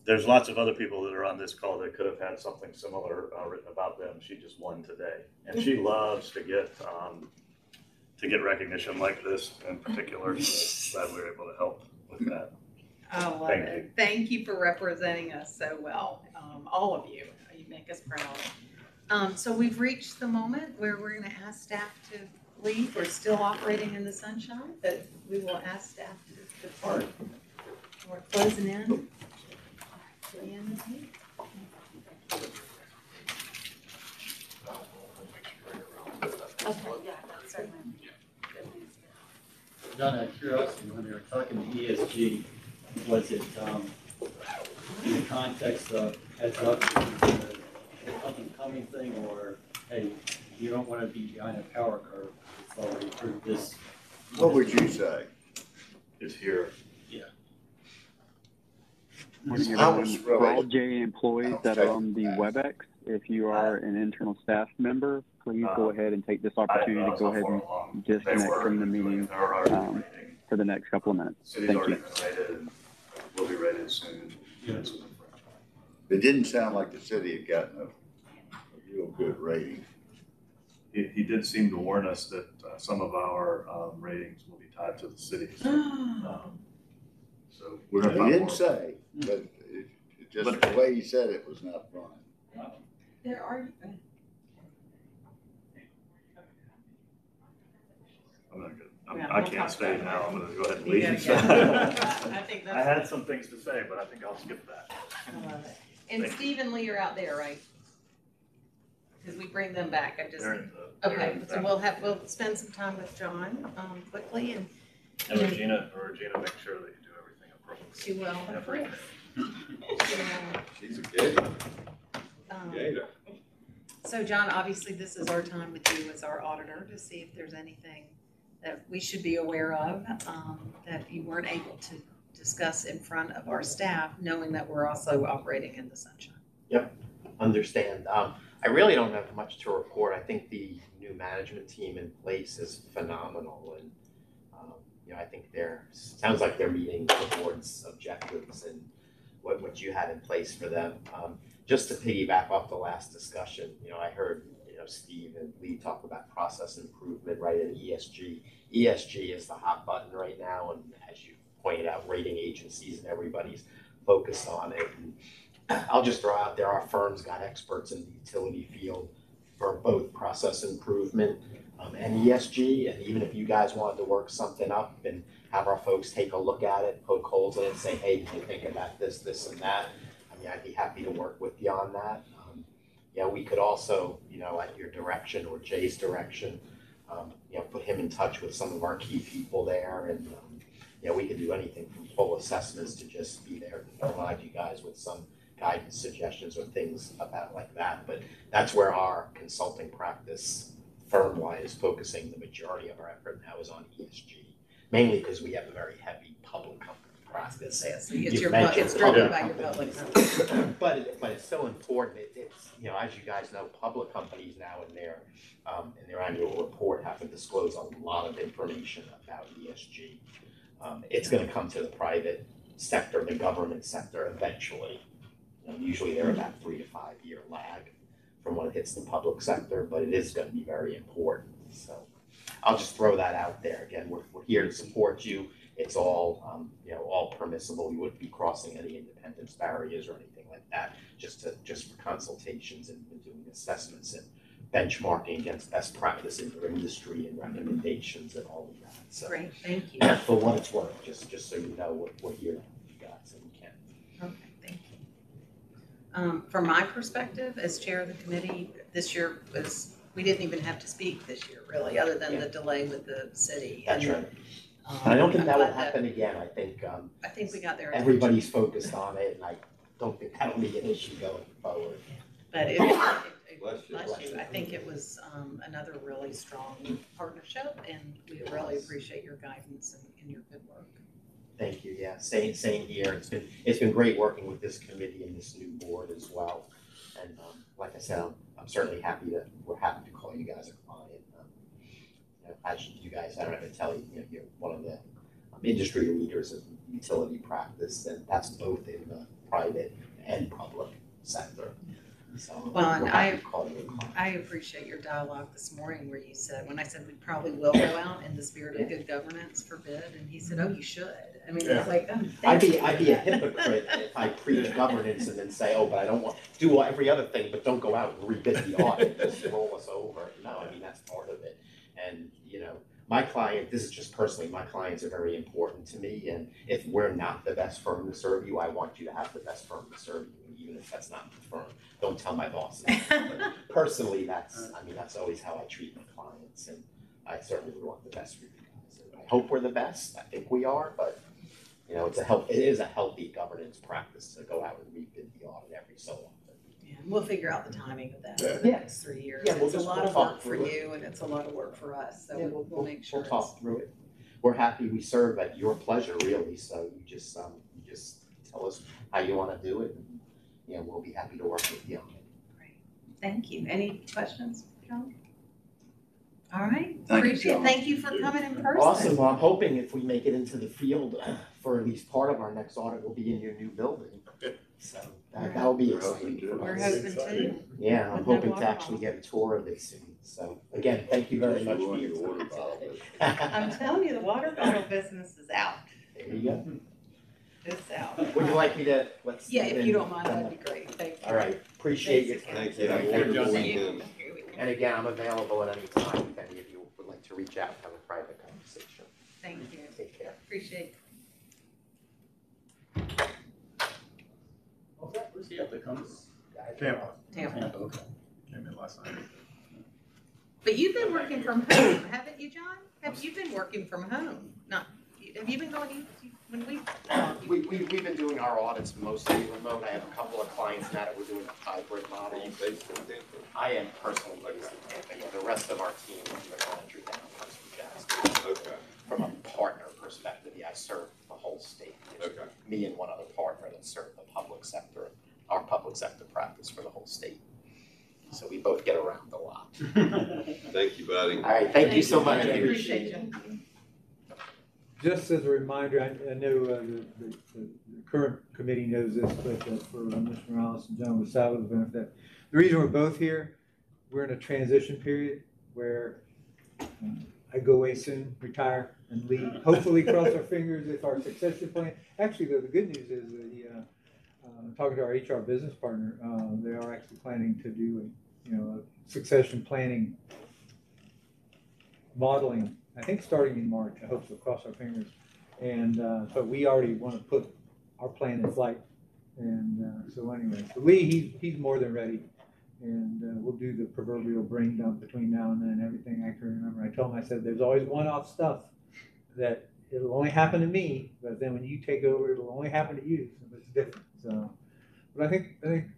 there's lots of other people that are on this call that could have had something similar written about them. She just won today, and she loves to get recognition like this in particular. So glad we were able to help with that. I love it. Thank you for representing us so well, all of you. You make us proud. So we've reached the moment where we're going to ask staff to leave. We're still operating in the sunshine, but we will ask staff to depart. We're closing in to the end of the meeting. Okay, yeah, certainly. John, out of curiosity, when they were talking to ESG, was it in the context of heads up, up and coming thing, or hey, you don't want to be behind a power curve? It's already approved this. What would you say? Is here. Yeah. For all JEA employees that are on the WebEx, if you are an internal staff member, please go ahead and take this opportunity to go ahead and disconnect from the meeting for the next couple of minutes. Thank you. We'll be rated soon. It didn't sound like the city had gotten a real good rating. He did seem to warn us that some of our ratings will be tied to the cities. So we're going to. He didn't say, but just the way he said it was not fun. There are. I can't stay now. I'm going to go ahead and leave. I had some things to say, but I think I'll skip that. I love it. And Steve and Lee are out there, right? Because we bring them back. Okay, so we'll spend some time with John quickly and Regina make sure that you do everything appropriately. she will. Everything. She's a gator. Gator. So John, obviously this is our time with you as our auditor to see if there's anything that we should be aware of that you weren't able to discuss in front of our staff, knowing that we're also operating in the sunshine. Yep, understand. I really don't have much to report. I think the new management team in place is phenomenal, and I think sounds like they're meeting the board's objectives and what you had in place for them. Just to piggyback off the last discussion, I heard Steve and Lee talk about process improvement, right, and ESG. ESG is the hot button right now, and as you pointed out, rating agencies and everybody's focused on it. And I'll just throw out there, our firm's got experts in the utility field for both process improvement and ESG. And even if you guys wanted to work something up and have our folks take a look at it, poke holes in it, say, hey, did you think about this, this, and that? I mean, I'd be happy to work with you on that. We could also, at your direction or Jay's direction, put him in touch with some of our key people there and we could do anything from full assessments to just be there to provide you guys with some guidance, suggestions, or things about like that. But that's where our consulting practice firm-wide is focusing the majority of our effort now is on ESG, mainly because we have a very heavy public company practice. It's You've driven by your public company. But it's so important. It's as you guys know, public companies now in their annual report have to disclose a lot of information about ESG. It's going to come to the private sector, the government sector eventually. Usually they're about 3 to 5 year lag from when it hits the public sector, but it is going to be very important. So I'll just throw that out there. Again, we're here to support you. It's all all permissible. We wouldn't be crossing any independence barriers or anything like that. Just for consultations and doing assessments and benchmarking against best practice in your industry and recommendations and all of that. So, great, thank you. For what it's worth, just so you know, we're here to help you guys and we can. Okay, thank you. From my perspective, as chair of the committee, this year we didn't even have to speak this year, really, other than the delay with the city. That's right. I don't think that will happen again. I think we got there. Everybody's focused on it, and I don't think that'll be an issue going forward. But bless you. I think it was another really strong partnership, and we really appreciate your guidance and your good work. Thank you. Yeah, same here. It's been great working with this committee and this new board as well. And like I said, we're happy to call you guys a client. As you guys, I don't have to tell you, you're one of the industry leaders of utility practice, and that's both in the private and public sector. So well, and I appreciate your dialogue this morning where you said, when I said we probably will go out in the spirit of good governance for bid, and he said, oh, you should. I mean, it's like, oh, I'd be a hypocrite if I preach governance and then say, oh, but I don't want to do every other thing, but don't go out and rebid the audit, just roll us over. No, I mean, that's part of it. And, my client, this is just personally, my clients are very important to me. And if we're not the best firm to serve you, I want you to have the best firm to serve you, even if that's not the firm. Don't tell my bosses. But personally, that's always how I treat my clients. And I certainly would want the best for you guys. And I hope we're the best. I think we are, but it is a healthy governance practice to go out and rebid the audit every so often. Yeah, we'll figure out the timing of that for the next 3 years. Yeah, it's a lot of work for you, and it's a lot of work for us. So we'll make sure. We'll talk through it. We're happy. We serve at your pleasure, really. So you just tell us how you want to do it, and we'll be happy to work with you. Great. Thank you. Any questions, John? All right. Thank you. Thank you for coming in person. Awesome. Well, I'm hoping if we make it into the field for at least part of our next audit, we'll be in your new building. So that'll be exciting. We're hoping to. Yeah, I'm hoping to actually get a tour of it soon. So again, thank you very much for your time today. I'm telling you, the water bottle business is out. There you go. It's out. Would you like me to Yeah, if you don't mind, that'd be great. Thank you. All right. Appreciate your time. Thank you. Thank you. And again, I'm available at any time if any of you would like to reach out and have a private conversation. Thank you. Take care. Appreciate it. Where's he up that comes? Tampa. Okay. Came in last night. But you've been working from home, haven't you, John? Have you been working from home? Have you been going when We've been doing our audits mostly remote. I have a couple of clients now that we're doing a hybrid model. Are you based in Tampa? I am personally based in Tampa. Yeah, the rest of our team is in the country down comes from Jackson. Okay. From a partner perspective, I serve the whole state. Okay. Me and one other partner that serve the public sector, our public sector practice for the whole state. So we both get around a lot. Thank you, buddy. All right, thank you so much. I appreciate it. Just as a reminder, I know the current committee knows this, but for Mr. Morales and John Wasawa's benefit, the reason we're both here, we're in a transition period where I go away soon, retire, and leave. Hopefully, cross our fingers if our succession plan. Actually, though, the good news is that talking to our HR business partner, they are actually planning to do a succession planning modeling. I think starting in March. I hope so. Cross our fingers. And but we already want to put our plan in flight. And so anyway, so Lee, he's more than ready. And we'll do the proverbial brain dump between now and then. Everything I can remember. I told him, I said, there's always one-off stuff that it'll only happen to me, but then when you take over, it'll only happen to you, so it's different, so. But I think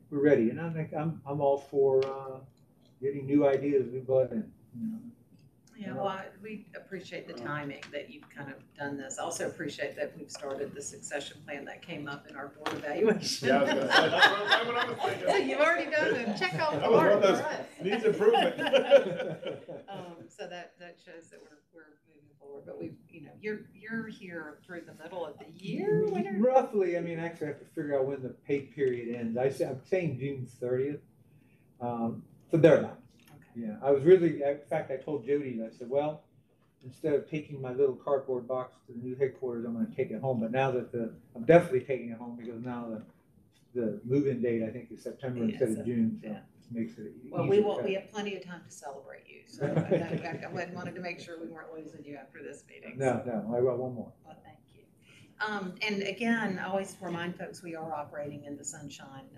we're ready, and I'm all for, getting new ideas, new blood in, you know. Yeah, well, we appreciate the timing that you've kind of done this. Also appreciate that we've started the succession plan that came up in our board evaluation. Yeah, I was gonna say, that's what I was thinking. So you've already done the check off the That was one mark of for those us. needs improvement. So that shows that we're moving forward, but you're here through the middle of the year? Roughly, I mean, actually I have to figure out when the pay period ends. I'm saying June 30th, so thereabouts. Yeah, I was really, in fact, I told Jody, I said, well, instead of taking my little cardboard box to the new headquarters, I'm gonna take it home. But now that I'm definitely taking it home because now the move-in date, I think, is September instead of June, so it makes it easier. Well, we have plenty of time to celebrate you, so I wanted to make sure we weren't losing you after this meeting. No, I got one more. Well, thank you. And again, I always remind folks we are operating in the sunshine.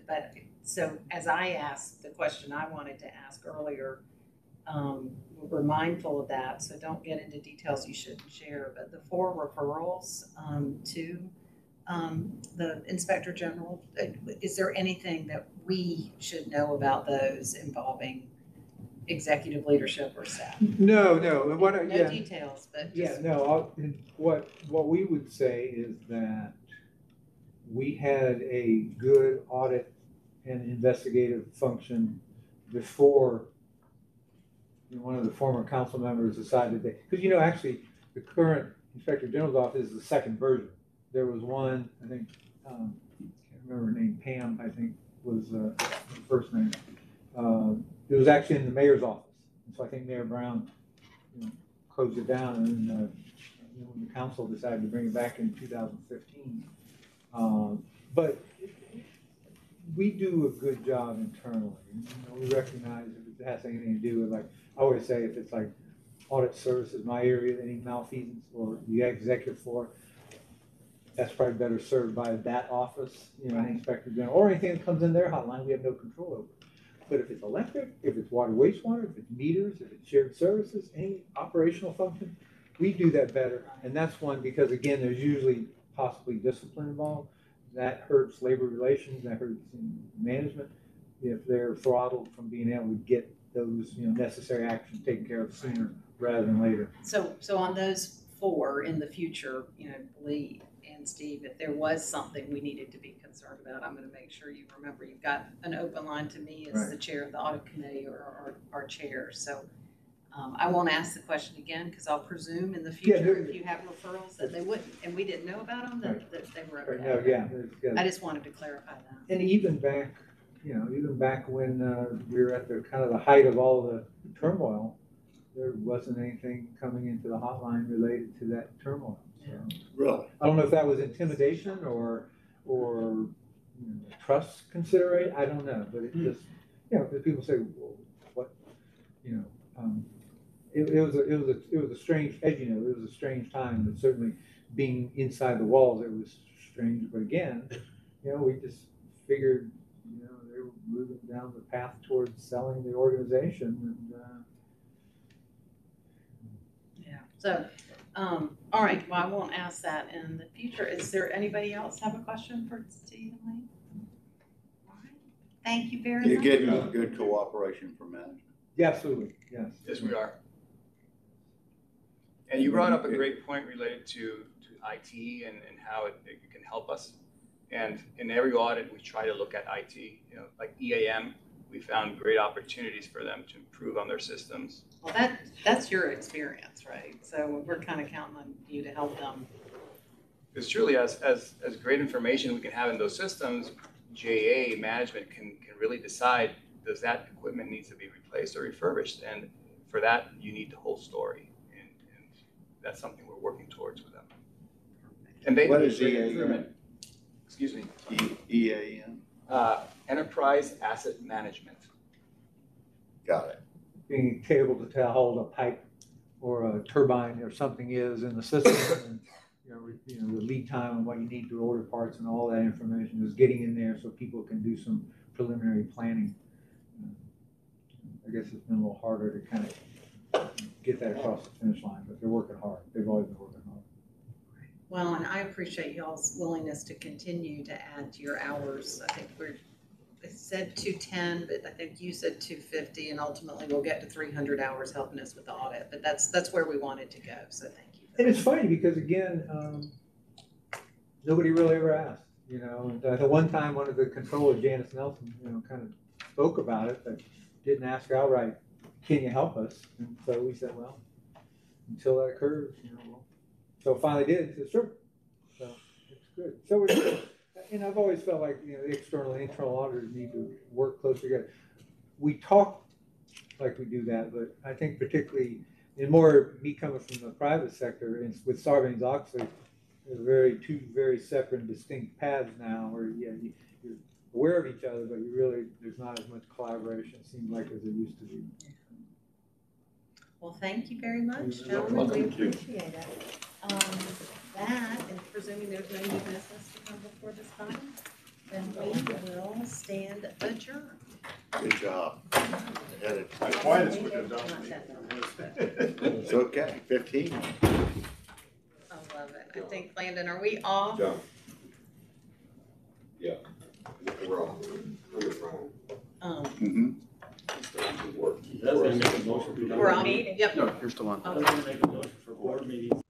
But so as I asked the question I wanted to ask earlier, we're mindful of that, so don't get into details you shouldn't share. But the 4 referrals to the Inspector General, is there anything that we should know about those involving executive leadership or staff? No. No details, but just. Yeah, no, what we would say is that we had a good audit and investigative function before one of the former council members decided that, because actually the current Inspector General's office is the second version. There was one, I think, can't remember her name, Pam, I think was the first name. It was actually in the mayor's office. And so I think Mayor Brown closed it down, and when the council decided to bring it back in 2015. But we do a good job internally. We recognize if it has anything to do with, like, I always say, if it's like audit services, my area, any malfeasance, or the executive floor, that's probably better served by that office, an Inspector General, or anything that comes in their hotline, we have no control over. But if it's electric, if it's water, wastewater, if it's meters, if it's shared services, any operational function, we do that better. And that's one, because again, there's usually possibly discipline involved. That hurts labor relations, that hurts management, if they're throttled from being able to get those necessary actions taken care of sooner rather than later. So on those 4 in the future, Lee and Steve, if there was something we needed to be concerned about, I'm going to make sure you remember you've got an open line to me as the chair of the audit committee or our chair. So I won't ask the question again, because I'll presume in the future, if you have referrals that they wouldn't, and we didn't know about them, that they were okay. I just wanted to clarify that. And even back when we were at the kind of the height of all the turmoil, there wasn't anything coming into the hotline related to that turmoil. So, really? I don't know if that was intimidation or trust consideration. I don't know, but it just because people say, well, what, it was a strange, as it was a strange time. But certainly being inside the walls, it was strange. But again, we just figured, they were moving down the path towards selling the organization, and So, all right, well, I won't ask that in the future. Is there anybody else have a question for Steve and Lee? All right, thank you very much. You're getting a good cooperation from management. Yeah, absolutely, yes. Yes, we are. And you brought up a great point related to IT and how it can help us. And in every audit, we try to look at IT, like EAM. We found great opportunities for them to improve on their systems. Well, that's your experience, right? So we're kind of counting on you to help them. Because truly, as great information we can have in those systems, JEA management can really decide, does that equipment needs to be replaced or refurbished? And for that, you need the whole story. And that's something we're working towards with them. And they what is EAM? Excuse me. EAM? Enterprise Asset Management. Got it. Being able to tell how old a pipe or a turbine or something is in the system, and the lead time and what you need to order parts and all that information is getting in there so people can do some preliminary planning. I guess it's been a little harder to kind of get that across the finish line, but they're working hard. They've always been working hard. Well, and I appreciate y'all's willingness to continue to add to your hours. I think it said 210, but I think you said 250, and ultimately we'll get to 300 hours helping us with the audit. But that's where we wanted to go, so thank you. And it's funny because again, nobody really ever asked, you know. And the one time one of the controllers, Janice Nelson, you know, kind of spoke about it, but didn't ask outright, can you help us? And so we said, well, until that occurs, you know. Well, so finally did, he said, sure. So it's good. So it's, and I've always felt like, you know, the external and internal auditors need to work closely together. We talk like we do that, but I think particularly, and more me coming from the private sector, and with Sarbanes-Oxley, there's two very separate and distinct paths now where, yeah, you're aware of each other, but you really, there's not as much collaboration, it seems like, as there used to be. Well, thank you very much, gentlemen. We appreciate it. That, and presuming there's no new business to come before this body, then we will stand adjourned. Good job. Ahead of time. Quiet as we go down. Not that long. It's okay, 15. I love it. I think, Landon, are we off? John. Yeah, we're off. We're fine. Mm-hmm. That's gonna make a motion. We're on. Yep. No, you're still on. Okay. Make a motion for board meetings.